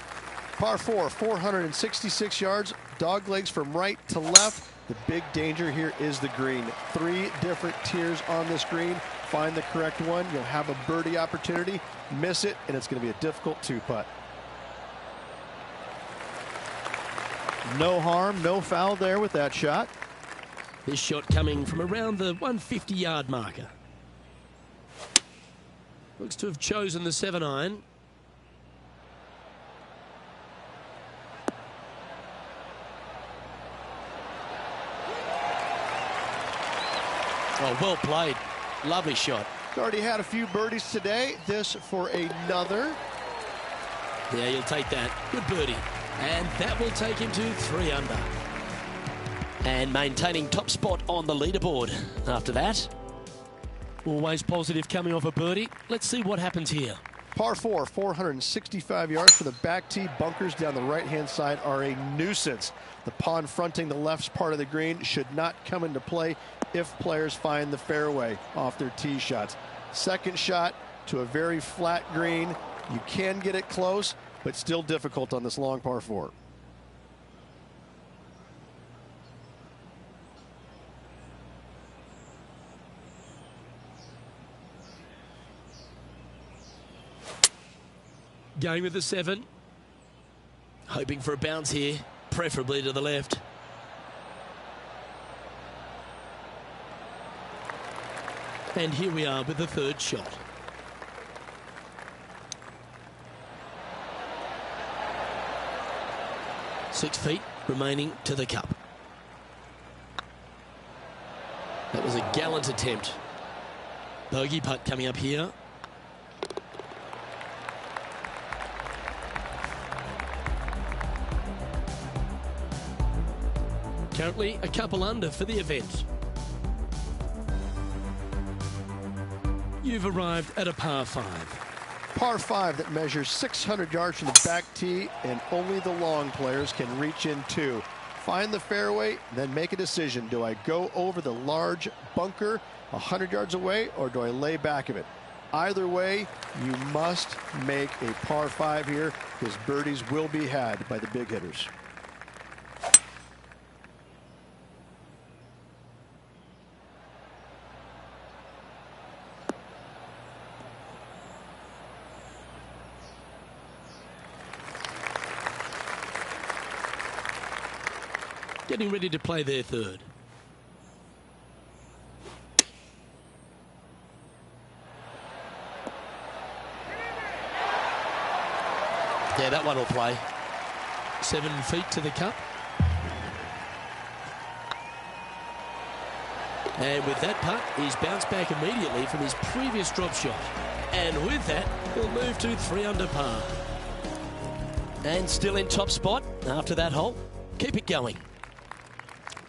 Par 4, 466 yards, dog legs from right to left. The big danger here is the green. 3 different tiers on this green. Find the correct one. You'll have a birdie opportunity. Miss it, and it's going to be a difficult 2-putt. No harm, no foul there with that shot. This shot coming from around the 150-yard marker. Looks to have chosen the 7-iron. Oh, well played. Lovely shot. He's already had a few birdies today. This for another. Yeah, you'll take that. Good birdie. And that will take him to 3 under. And maintaining top spot on the leaderboard. After that, always positive coming off a birdie. Let's see what happens here. Par 4, 465 yards for the back tee. Bunkers down the right-hand side are a nuisance. The pond fronting the left part of the green should not come into play if players find the fairway off their tee shots. Second shot to a very flat green. You can get it close, but still difficult on this long par 4. Going with the 7. Hoping for a bounce here, preferably to the left. And here we are with the 3rd shot. Six feet remaining to the cup. That was a gallant attempt. Bogey putt coming up here. Currently a couple under for the event. You've arrived at a par 5. Par 5 that measures 600 yards from the back tee, and only the long players can reach in 2. Find the fairway, then make a decision. Do I go over the large bunker 100 yards away, or do I lay back of it? Either way, you must make a par 5 here, because birdies will be had by the big hitters. Getting ready to play their 3rd. Yeah, that one will play. 7 feet to the cup. And with that putt, he's bounced back immediately from his previous drop shot. And with that, he'll move to 3 under par. And still in top spot after that hole. Keep it going.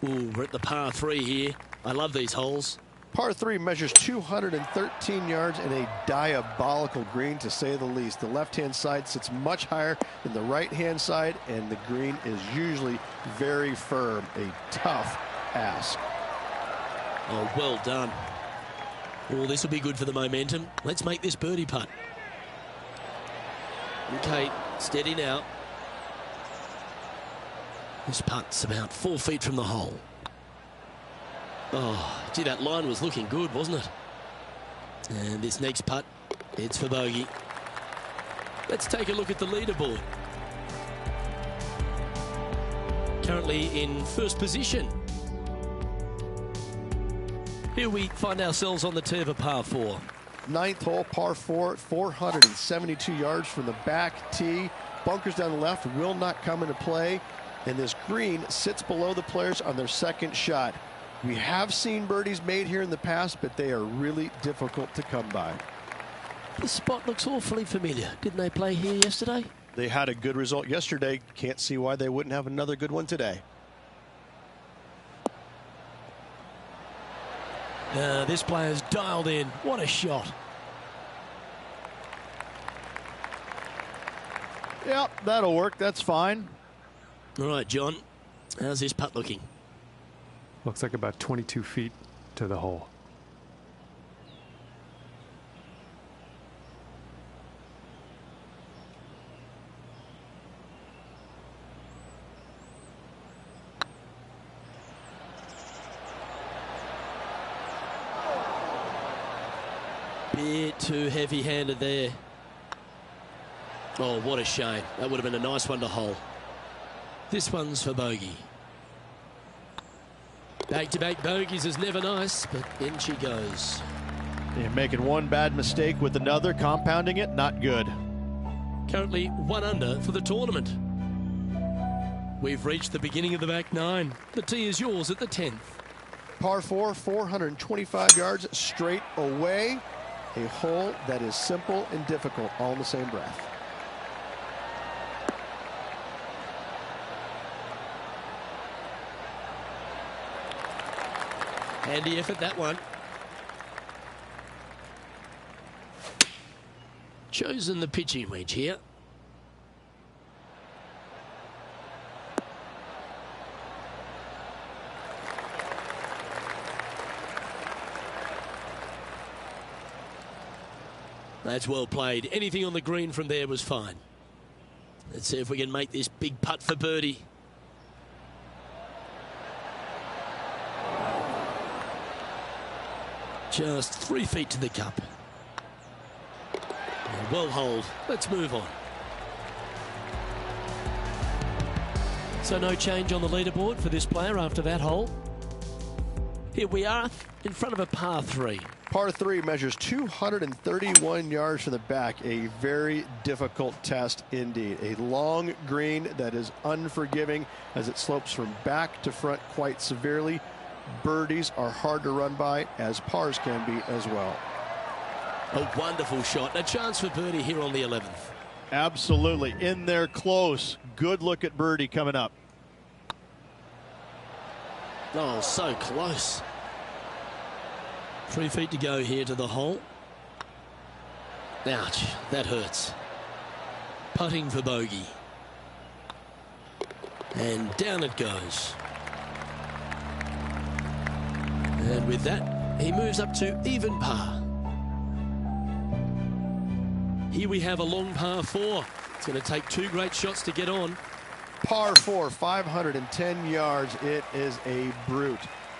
Ooh, we're at the par 3 here. I love these holes. Par 3 measures 213 yards and a diabolical green, to say the least. The left-hand side sits much higher than the right-hand side, and the green is usually very firm. A tough ask. Oh, well done. Oh, this will be good for the momentum. Let's make this birdie putt. Okay, steady now. This putt's about 4 feet from the hole. Oh, gee, that line was looking good, wasn't it? And this next putt, it's for bogey. Let's take a look at the leaderboard. Currently in first position. Here we find ourselves on the tee of a par 4. 9th hole, par 4, 472 yards from the back tee. Bunkers down the left will not come into play. And this green sits below the players on their 2nd shot. We have seen birdies made here in the past, but they are really difficult to come by. The spot looks awfully familiar. Didn't they play here yesterday? They had a good result yesterday. Can't see why they wouldn't have another good one today. This player's dialed in. What a shot. Yep, that'll work. That's fine. All right, John. How's this putt looking? Looks like about 22 feet to the hole. Bit too heavy-handed there. Oh, what a shame. That would have been a nice one to hole. This one's for bogey. Back-to-back bogeys is never nice, but in she goes. You're making one bad mistake with another, compounding it, not good. Currently 1 under for the tournament. We've reached the beginning of the back 9. The tee is yours at the 10th. Par 4, 425 yards straight away. A hole that is simple and difficult all in the same breath. Handy effort, that one. Chosen the pitching wedge here. That's well played. Anything on the green from there was fine. Let's see if we can make this big putt for birdie. Just 3 feet to the cup. Well holed. Let's move on. So no change on the leaderboard for this player after that hole. Here we are in front of a par 3. Par 3 measures 231 yards from the back. A very difficult test indeed. A long green that is unforgiving as it slopes from back to front quite severely. Birdies are hard to run by, as pars can be as well. A wonderful shot. A chance for birdie here on the 11th. Absolutely. In there close. Good look at birdie coming up. Oh, so close. 3 feet to go here to the hole. Ouch, that hurts. Putting for bogey. And down it goes. And with that, he moves up to even par. Here we have a long par 4. It's going to take 2 great shots to get on. Par 4, 510 yards. It is a brute.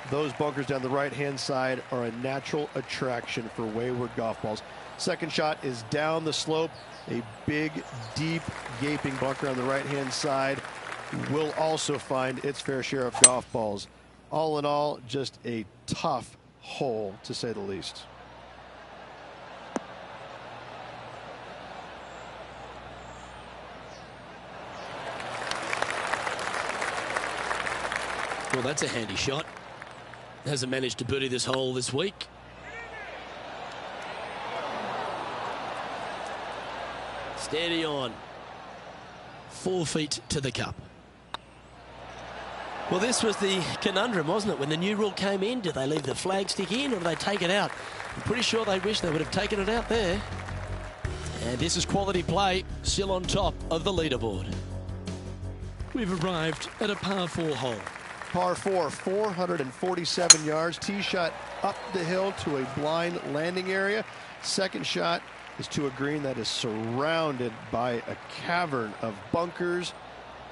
Those bunkers down the right-hand side are a natural attraction for wayward golf balls. Second shot is down the slope. A big, deep, gaping bunker on the right-hand side will also find its fair share of golf balls. All in all, just a tough hole, to say the least. Well, that's a handy shot. Hasn't managed to birdie this hole this week. Steady on. 4 feet to the cup. Well, this was the conundrum, wasn't it? When the new rule came in, did they leave the flag stick in or did they take it out? I'm pretty sure they wish they would have taken it out there. And this is quality play, still on top of the leaderboard. We've arrived at a par 4 hole. Par 4, 447 yards. Tee shot up the hill to a blind landing area. Second shot is to a green that is surrounded by a cavern of bunkers.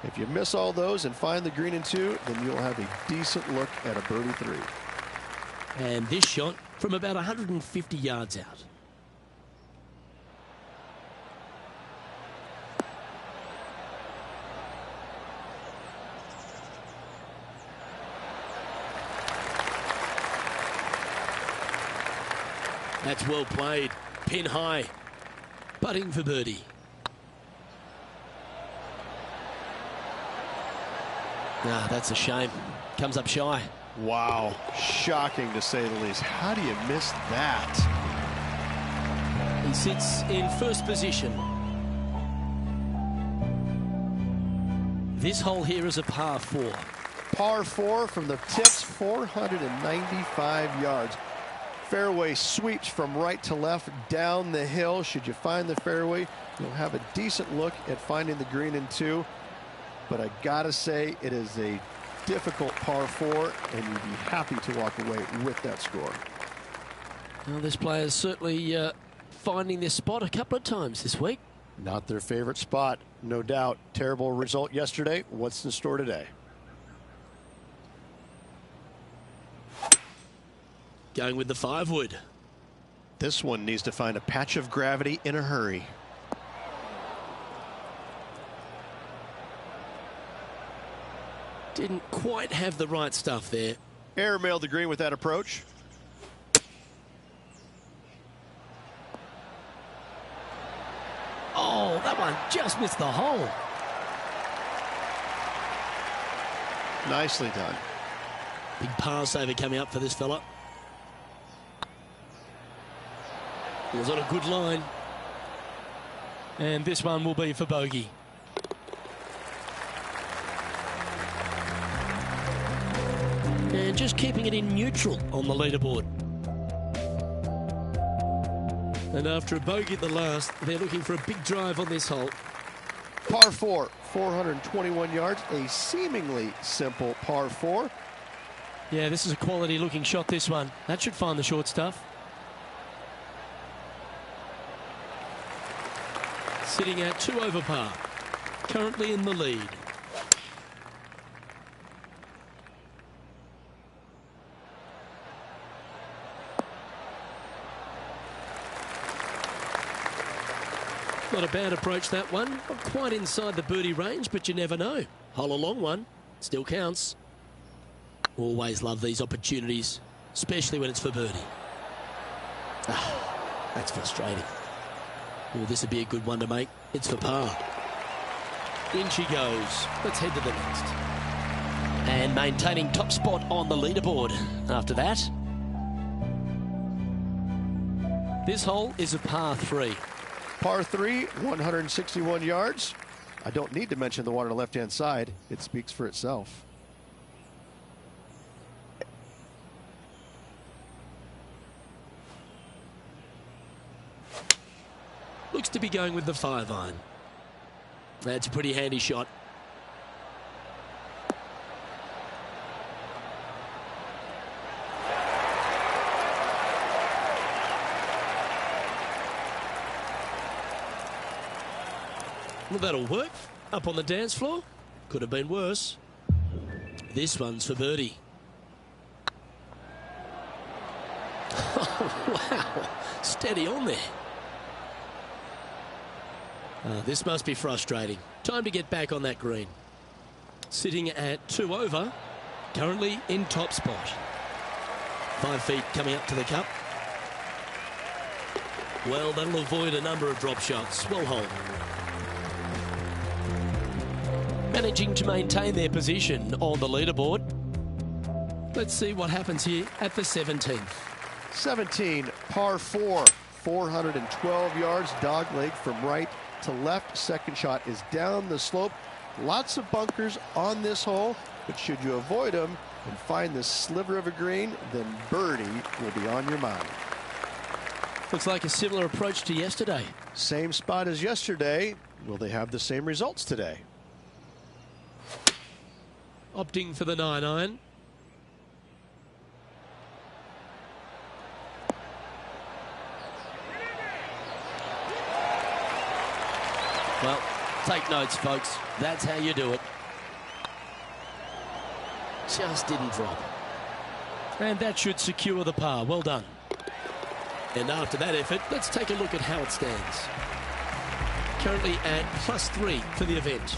If you miss all those and find the green in 2, then you'll have a decent look at a birdie 3. And this shot from about 150 yards out. That's well played. Pin high. Putting for birdie. Ah, that's a shame. Comes up shy. Wow. Shocking to say the least. How do you miss that? He sits in first position. This hole here is a par 4. Par 4 from the tips, 495 yards. Fairway sweeps from right to left down the hill. Should you find the fairway, you'll have a decent look at finding the green in 2. But I gotta say, it is a difficult par 4, and you'd be happy to walk away with that score. Well, this player is certainly finding this spot a couple of times this week. Not their favorite spot, no doubt. Terrible result yesterday. What's in store today? Going with the 5-wood. This one needs to find a patch of gravity in a hurry. Didn't quite have the right stuff there. Airmailed the green with that approach. Oh, that one just missed the hole. Nicely done. Big par saver coming up for this fella. It was on a good line. And this one will be for bogey. And just keeping it in neutral on the leaderboard. And after a bogey at the last, they're looking for a big drive on this hole. Par 4, 421 yards. A seemingly simple par 4. Yeah, this is a quality looking shot, this one. That should find the short stuff. Sitting at 2 over par. currently in the lead. Not a bad approach, that one. Not quite inside the birdie range, but you never know. Hole a long one. Still counts. Always love these opportunities, especially when it's for birdie. That's frustrating. Oh, this would be a good one to make. It's for par. In she goes. Let's head to the next. And maintaining top spot on the leaderboard after that. This hole is a par 3. Par 3, 161 yards. I don't need to mention the one on the left-hand side. It speaks for itself. Looks to be going with the 5-iron. That's a pretty handy shot. Well, that'll work. Up on the dance floor. Could have been worse. This one's for birdie. Oh, wow. Steady on there. This must be frustrating. Time to get back on that green. Sitting at 2 over. Currently in top spot. 5 feet coming up to the cup. Well, that'll avoid a number of drop shots. Well holed. Managing to maintain their position on the leaderboard. Let's see what happens here at the 17th. 17, par 4, 412 yards, dog leg from right to left. Second shot is down the slope. Lots of bunkers on this hole, but should you avoid them and find this sliver of a green, then birdie will be on your mind. Looks like a similar approach to yesterday. Same spot as yesterday. Will they have the same results today? Opting for the 9-iron. Well, take notes, folks. That's how you do it. Just didn't drop. And that should secure the par. Well done. And after that effort, let's take a look at how it stands. Currently at +3 for the event.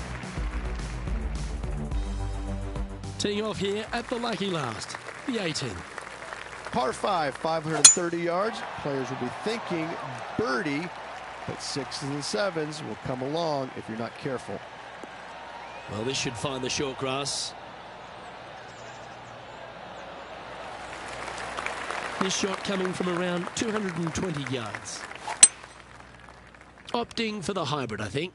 Teeing off here at the lucky last, the 18th. Par 5, 530 yards. Players will be thinking birdie, but 6s and 7s will come along if you're not careful. Well, this should find the short grass. This shot coming from around 220 yards. Opting for the hybrid, I think.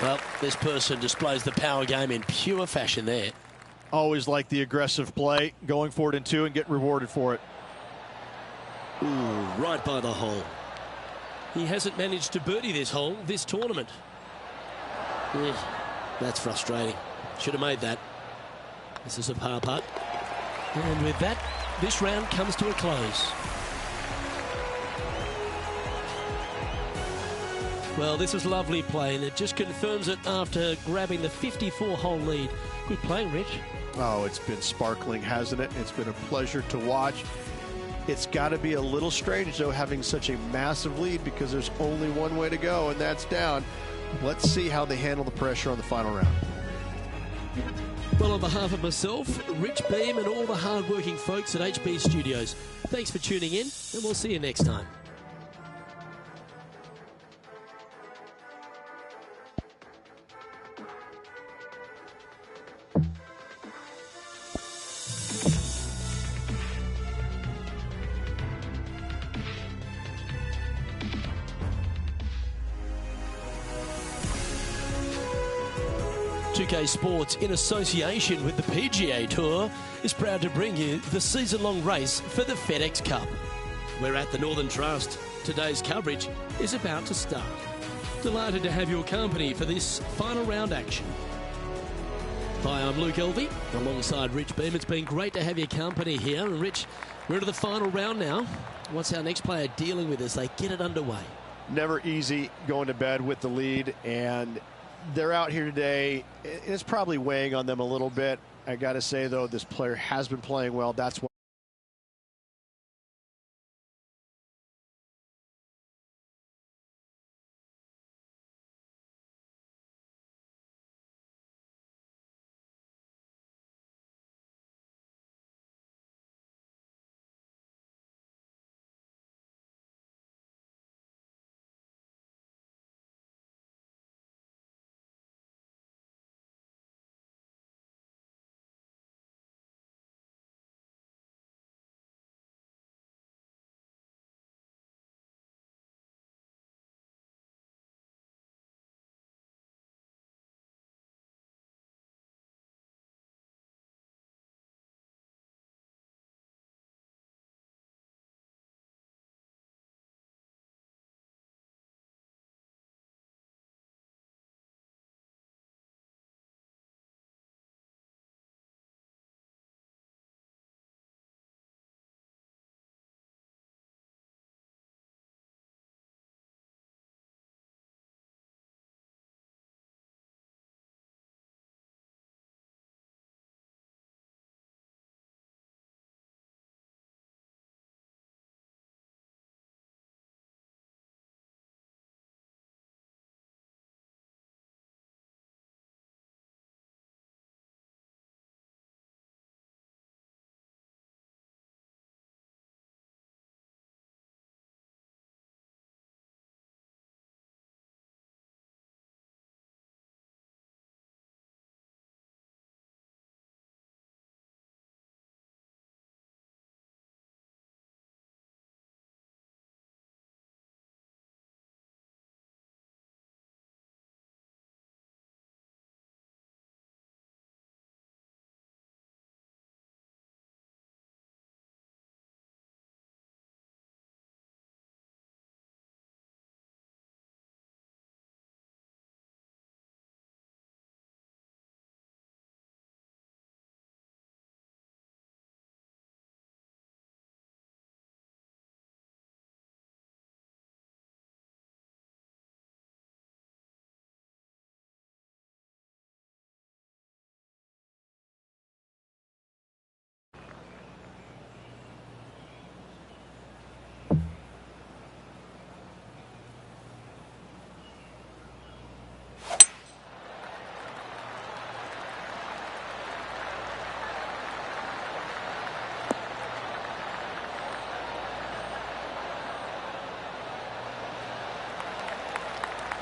Well, this person displays the power game in pure fashion there. Always like the aggressive play, going for it in 2 and get rewarded for it. Ooh, right by the hole. He hasn't managed to birdie this hole this tournament. That's frustrating. Should have made that. This is a par putt. And with that, this round comes to a close. Well, this was lovely play, and it just confirms it after grabbing the 54-hole lead. Good playing, Rich. Oh, it's been sparkling, hasn't it? It's been a pleasure to watch. It's got to be a little strange, though, having such a massive lead, because there's only one way to go, and that's down. Let's see how they handle the pressure on the final round. Well, on behalf of myself, Rich Beam, and all the hard-working folks at HB Studios, thanks for tuning in, and we'll see you next time. Sports, in association with the PGA Tour, is proud to bring you the season-long race for the FedEx Cup. We're at the Northern Trust. Today's coverage is about to start. Delighted to have your company for this final round action. Hi, I'm Luke Elvey, alongside Rich Beam. It's been great to have your company here. And Rich, we're into the final round now. What's our next player dealing with as they get it underway? Never easy going to bed with the lead, and they're out here today. It's probably weighing on them a little bit. I got to say, though, this player has been playing well. That's why.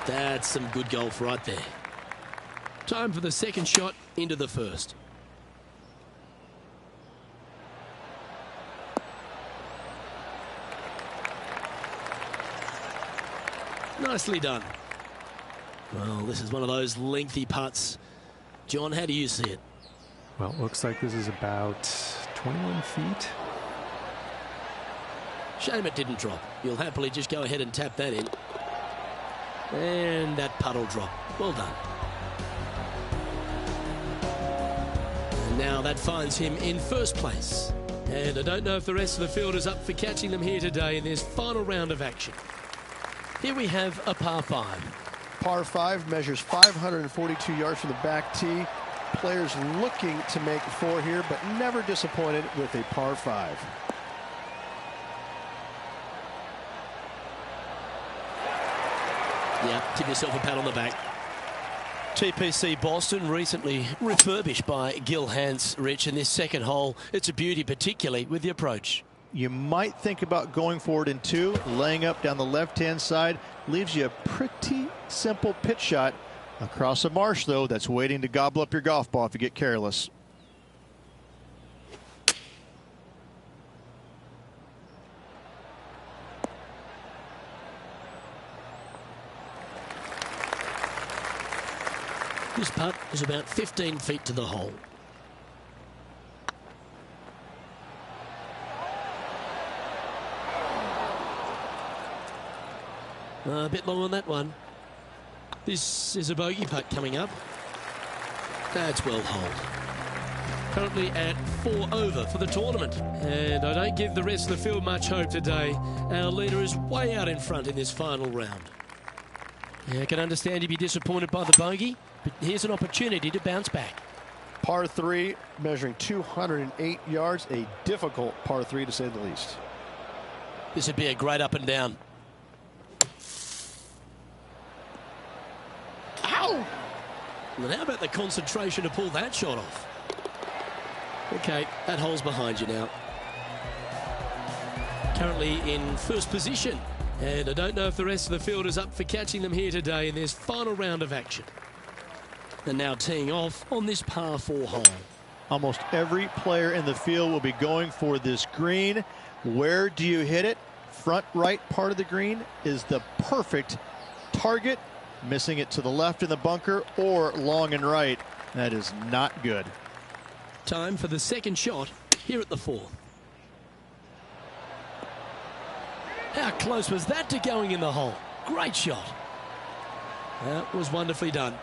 That's some good golf right there. Time for the second shot into the first. Nicely done. Well, this is one of those lengthy putts. John, how do you see it? Well, it looks like this is about 21 feet. Shame it didn't drop. You'll happily just go ahead and tap that in. And that putt'll drop. Well done. And now that finds him in first place. And I don't know if the rest of the field is up for catching them here today in this final round of action. Here we have a par 5. Par 5 measures 542 yards from the back tee. Players looking to make 4 here, but never disappointed with a par 5. Yeah, give yourself a pat on the back. TPC Boston, recently refurbished by Gil Hanse, Rich, in this second hole. It's a beauty, particularly with the approach. You might think about going forward in 2, laying up down the left-hand side. Leaves you a pretty simple pitch shot across a marsh, though, that's waiting to gobble up your golf ball if you get careless. This putt is about 15 feet to the hole. A bit long on that one. This is a bogey putt coming up. That's well hold. Currently at 4 over for the tournament. And I don't give the rest of the field much hope today. Our leader is way out in front in this final round. Yeah, I can understand you'd be disappointed by the bogey, but here's an opportunity to bounce back. Par 3, measuring 208 yards, a difficult par 3 to say the least. This would be a great up and down. Ow! And how about the concentration to pull that shot off? Okay, that hole's behind you now. Currently in first position. And I don't know if the rest of the field is up for catching them here today in this final round of action. And now teeing off on this par 4 hole. Almost every player in the field will be going for this green. Where do you hit it? Front right part of the green is the perfect target. Missing it to the left in the bunker or long and right. That is not good. Time for the second shot here at the 4th. How close was that to going in the hole? Great shot. That was wonderfully done.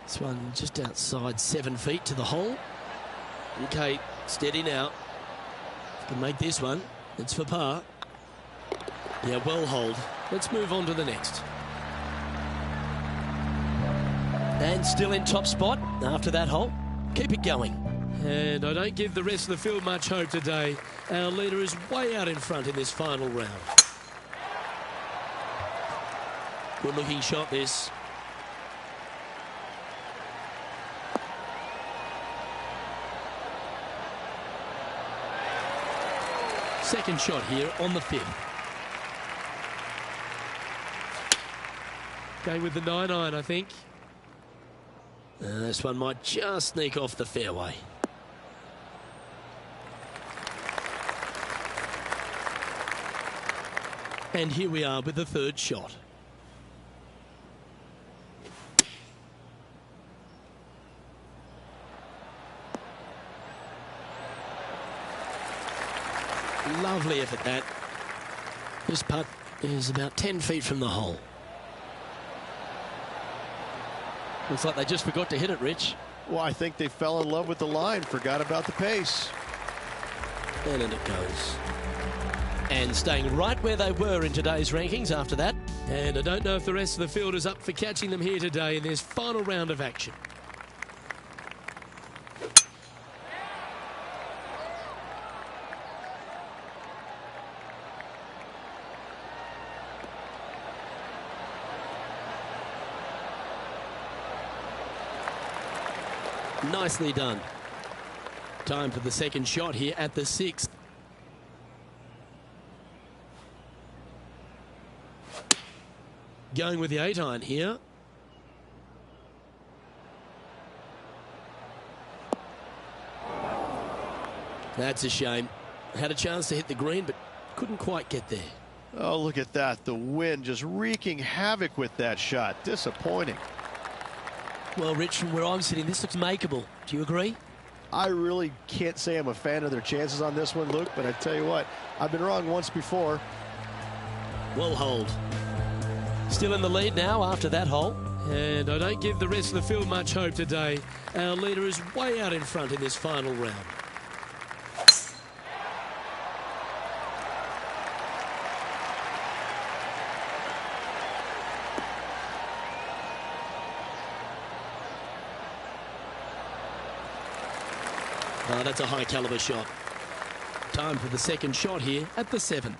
This one just outside 7 feet to the hole. Okay, steady now. Can make this one. It's for par. Yeah, well hold. Let's move on to the next. And still in top spot after that hole. Keep it going. And I don't give the rest of the field much hope today. Our leader is way out in front in this final round. Good looking shot this. Second shot here on the 5th. Going with the 9-iron, I think. This one might just sneak off the fairway. And here we are with the third shot. Lovely effort that. This putt is about 10 feet from the hole. Looks like they just forgot to hit it, Rich. Well, I think they fell in love with the line, forgot about the pace. And in it goes. And staying right where they were in today's rankings after that. And I don't know if the rest of the field is up for catching them here today in this final round of action. Nicely done. Time for the second shot here at the 6th. Going with the 8-iron here. That's a shame. Had a chance to hit the green, but couldn't quite get there. Oh, look at that. The wind just wreaking havoc with that shot. Disappointing. Well, Rich, from where I'm sitting, this looks makeable. Do you agree? I really can't say I'm a fan of their chances on this one, Luke, but I tell you what, I've been wrong once before. Well hold. Still in the lead now after that hole. And I don't give the rest of the field much hope today. Our leader is way out in front in this final round. Oh, that's a high caliber shot. Time for the second shot here at the 7th.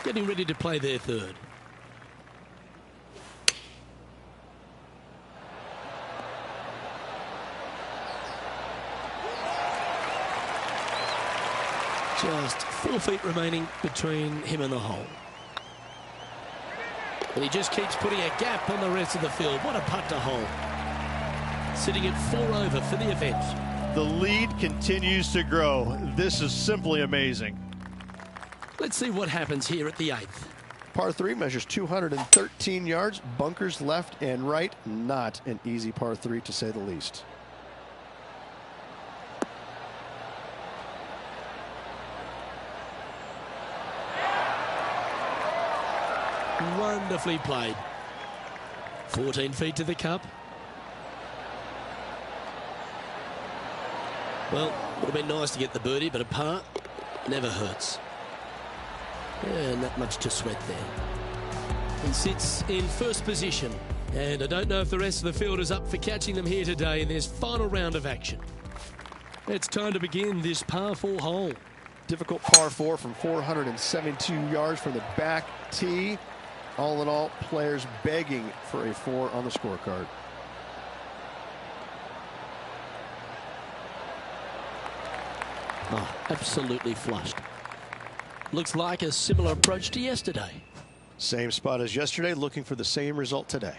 Getting ready to play their third. Just 4 feet remaining between him and the hole. And he just keeps putting a gap on the rest of the field. What a putt to hole. Sitting at 4 over for the event. The lead continues to grow. This is simply amazing. Let's see what happens here at the 8th. Par 3 measures 213 yards, bunkers left and right. Not an easy par 3 to say the least. Wonderfully played. 14 feet to the cup. Well, would have been nice to get the birdie, but a par never hurts. Yeah, not much to sweat there. He sits in first position, and I don't know if the rest of the field is up for catching them here today in this final round of action. It's time to begin this par 4 hole. Difficult par 4 from 472 yards from the back tee. All in all, players begging for a 4 on the scorecard. Oh, absolutely flushed. Looks like a similar approach to yesterday. Same spot as yesterday, looking for the same result today.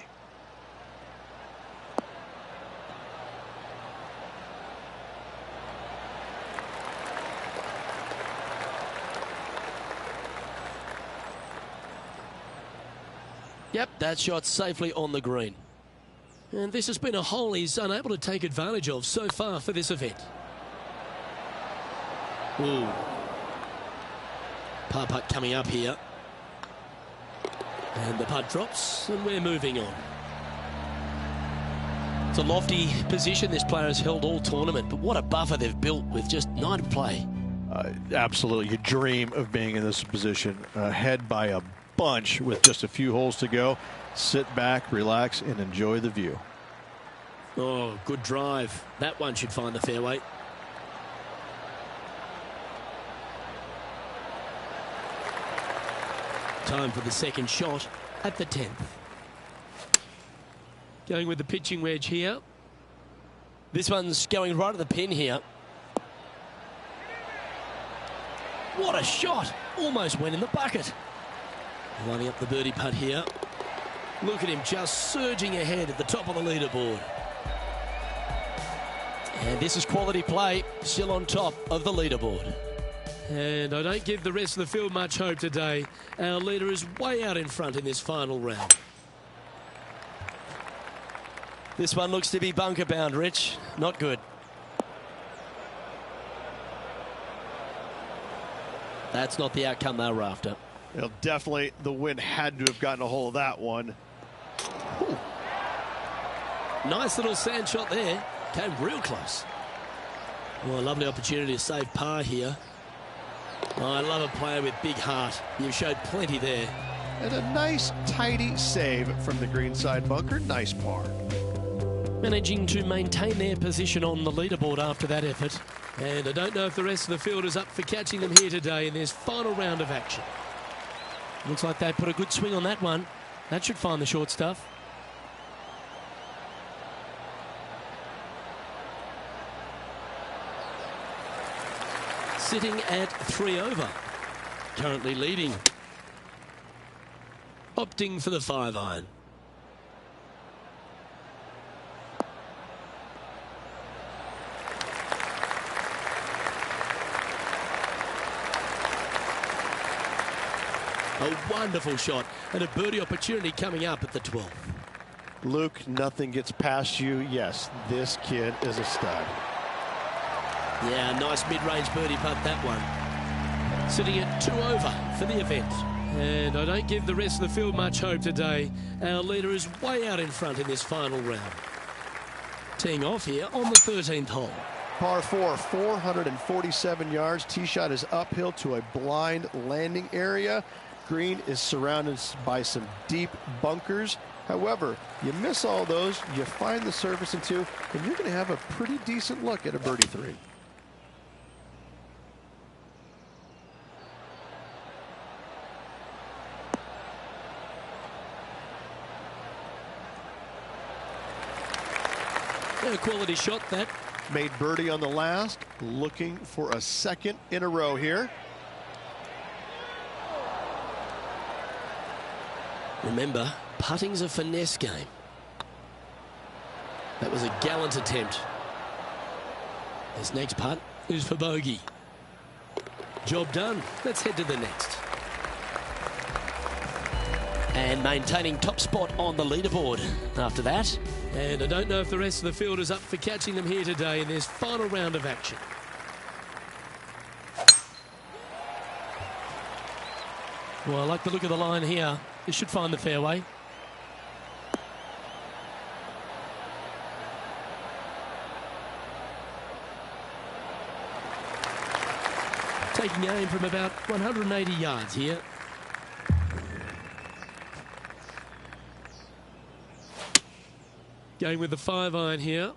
Yep, that shot safely on the green. And this has been a hole he's unable to take advantage of so far for this event. Ooh. Par putt coming up here. And the putt drops, and we're moving on. It's a lofty position this player has held all tournament, but what a buffer they've built with just 9 to play. Absolutely. You dream of being in this position, ahead by a bunch with just a few holes to go. Sit back, relax, and enjoy the view. Oh, good drive. That one should find the fairway. Time for the second shot at the 10th. Going with the pitching wedge here. This one's going right at the pin here. What a shot! Almost went in the bucket. Lining up the birdie putt here. Look at him just surging ahead at the top of the leaderboard. And this is quality play, still on top of the leaderboard. And I don't give the rest of the field much hope today. Our leader is way out in front in this final round. This one looks to be bunker bound, Rich. Not good. That's not the outcome they were after. Well, definitely the wind had to have gotten a hold of that one. Ooh. Nice little sand shot there. Came real close. Well, a lovely opportunity to save par here. Oh, I love a player with big heart. You've showed plenty there. And a nice, tidy save from the greenside bunker. Nice par. Managing to maintain their position on the leaderboard after that effort. And I don't know if the rest of the field is up for catching them here today in this final round of action. Looks like they put a good swing on that one. That should find the short stuff. Sitting at 3 over. Currently leading. Opting for the 5-iron. A wonderful shot and a birdie opportunity coming up at the 12th. Luke, nothing gets past you. Yes, this kid is a stud. Yeah, nice mid-range birdie putt, that one. Sitting at 2 over for the event. And I don't give the rest of the field much hope today. Our leader is way out in front in this final round. Teeing off here on the 13th hole. Par 4, 447 yards. Tee shot is uphill to a blind landing area. Green is surrounded by some deep bunkers. However, you miss all those, you find the surface in 2, and you're going to have a pretty decent look at a birdie 3. A quality shot that. Made birdie on the last, looking for a second in a row here. Remember, putting's a finesse game. That was a gallant attempt. This next putt is for bogey. Job done. Let's head to the next. And maintaining top spot on the leaderboard after that. And I don't know if the rest of the field is up for catching them here today in this final round of action. Well, I like the look of the line here. This should find the fairway. Taking aim from about 180 yards here. Going with the 5-iron here.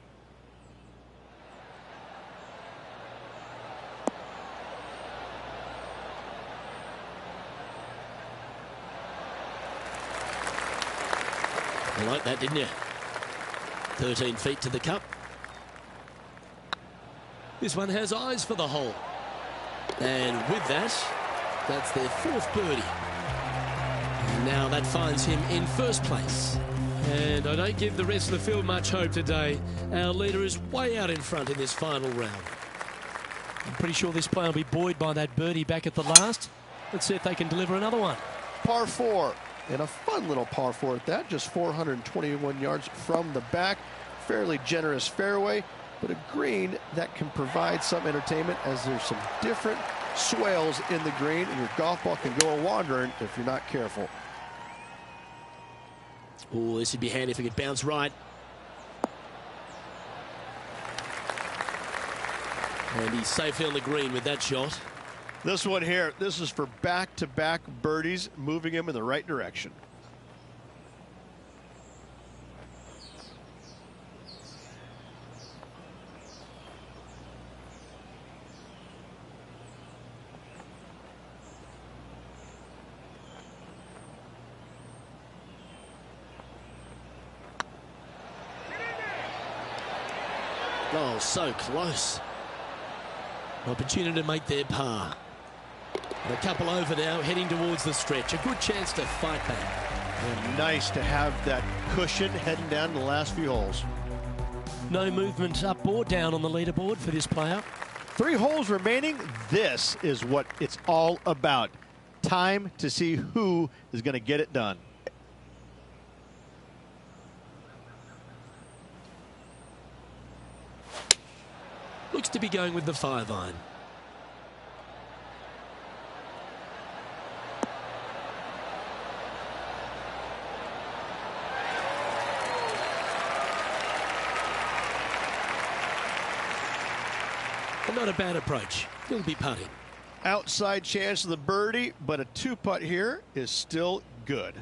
You like that, didn't you? 13 feet to the cup. This one has eyes for the hole. And with that, that's their 4th birdie. And now that finds him in first place. And I don't give the rest of the field much hope today. Our leader is way out in front in this final round. I'm pretty sure this player will be buoyed by that birdie back at the last. Let's see if they can deliver another one. Par 4, and a fun little par 4 at that, just 421 yards from the back. Fairly generous fairway, but a green that can provide some entertainment as there's some different swales in the green, and your golf ball can go a-wandering if you're not careful. Oh, this would be handy if it could bounce right. And he's safely on the green with that shot. This one here, this is for back-to-back birdies, moving him in the right direction. Oh, so close. Opportunity to make their par. And a couple over now, heading towards the stretch. A good chance to fight back. And nice to have that cushion heading down to the last few holes. No movement up or down on the leaderboard for this player. 3 holes remaining. This is what it's all about. Time to see who is going to get it done. Looks to be going with the 5-iron. Not a bad approach. He'll be putting. Outside chance of the birdie, but a 2-putt here is still good.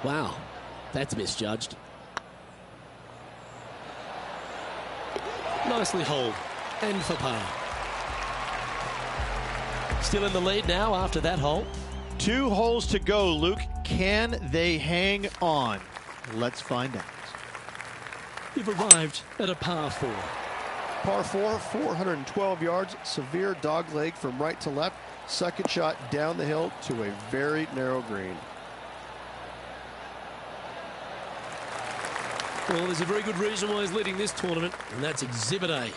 Wow, that's misjudged. Nicely holed and for par. Still in the lead now after that hole. 2 holes to go, Luke. Can they hang on? Let's find out. You've arrived at a par 4. Par 4, 412 yards, severe dog leg from right to left. Second shot down the hill to a very narrow green. Well, there's a very good reason why he's leading this tournament, and that's Exhibit A.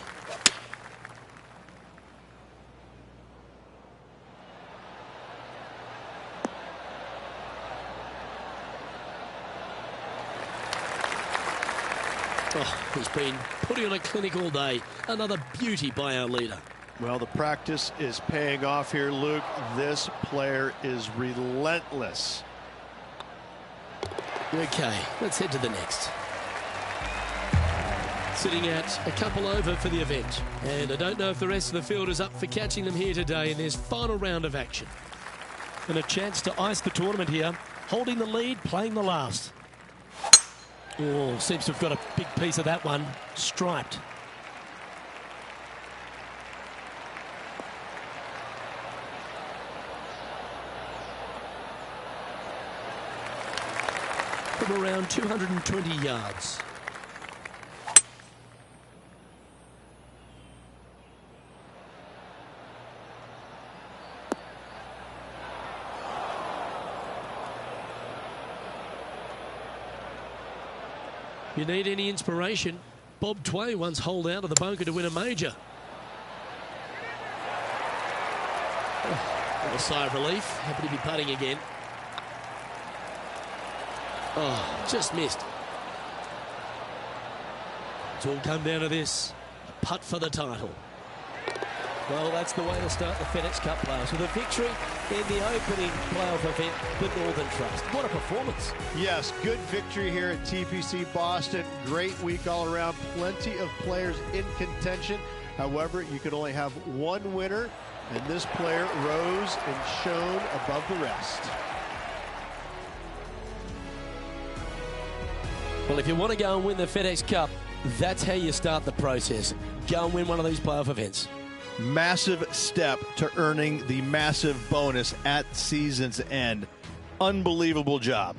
Oh, he's been putting on a clinic all day. Another beauty by our leader. Well, the practice is paying off here, Luke. This player is relentless. Okay, let's head to the next. Sitting at a couple over for the event. And I don't know if the rest of the field is up for catching them here today in this final round of action. And a chance to ice the tournament here. Holding the lead, playing the last. Oh, seems to have got a big piece of that one. Striped. From around 220 yards. You need any inspiration? Bob Tway once holed out of the bunker to win a major. Oh, a sigh of relief. Happy to be putting again. Oh, just missed. It's all come down to this. A putt for the title. Well, that's the way to start the FedEx Cup playoffs, with a victory in the opening playoff event, the Northern Trust. What a performance. Yes, good victory here at TPC Boston. Great week all around. Plenty of players in contention. However, you could only have one winner, and this player rose and shone above the rest. Well, if you want to go and win the FedEx Cup, that's how you start the process. Go and win one of these playoff events. Massive step to earning the massive bonus at season's end. Unbelievable job.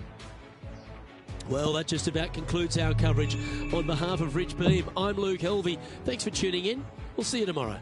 Well, that just about concludes our coverage. On behalf of Rich Beam, I'm Luke Helvey. Thanks for tuning in. We'll see you tomorrow.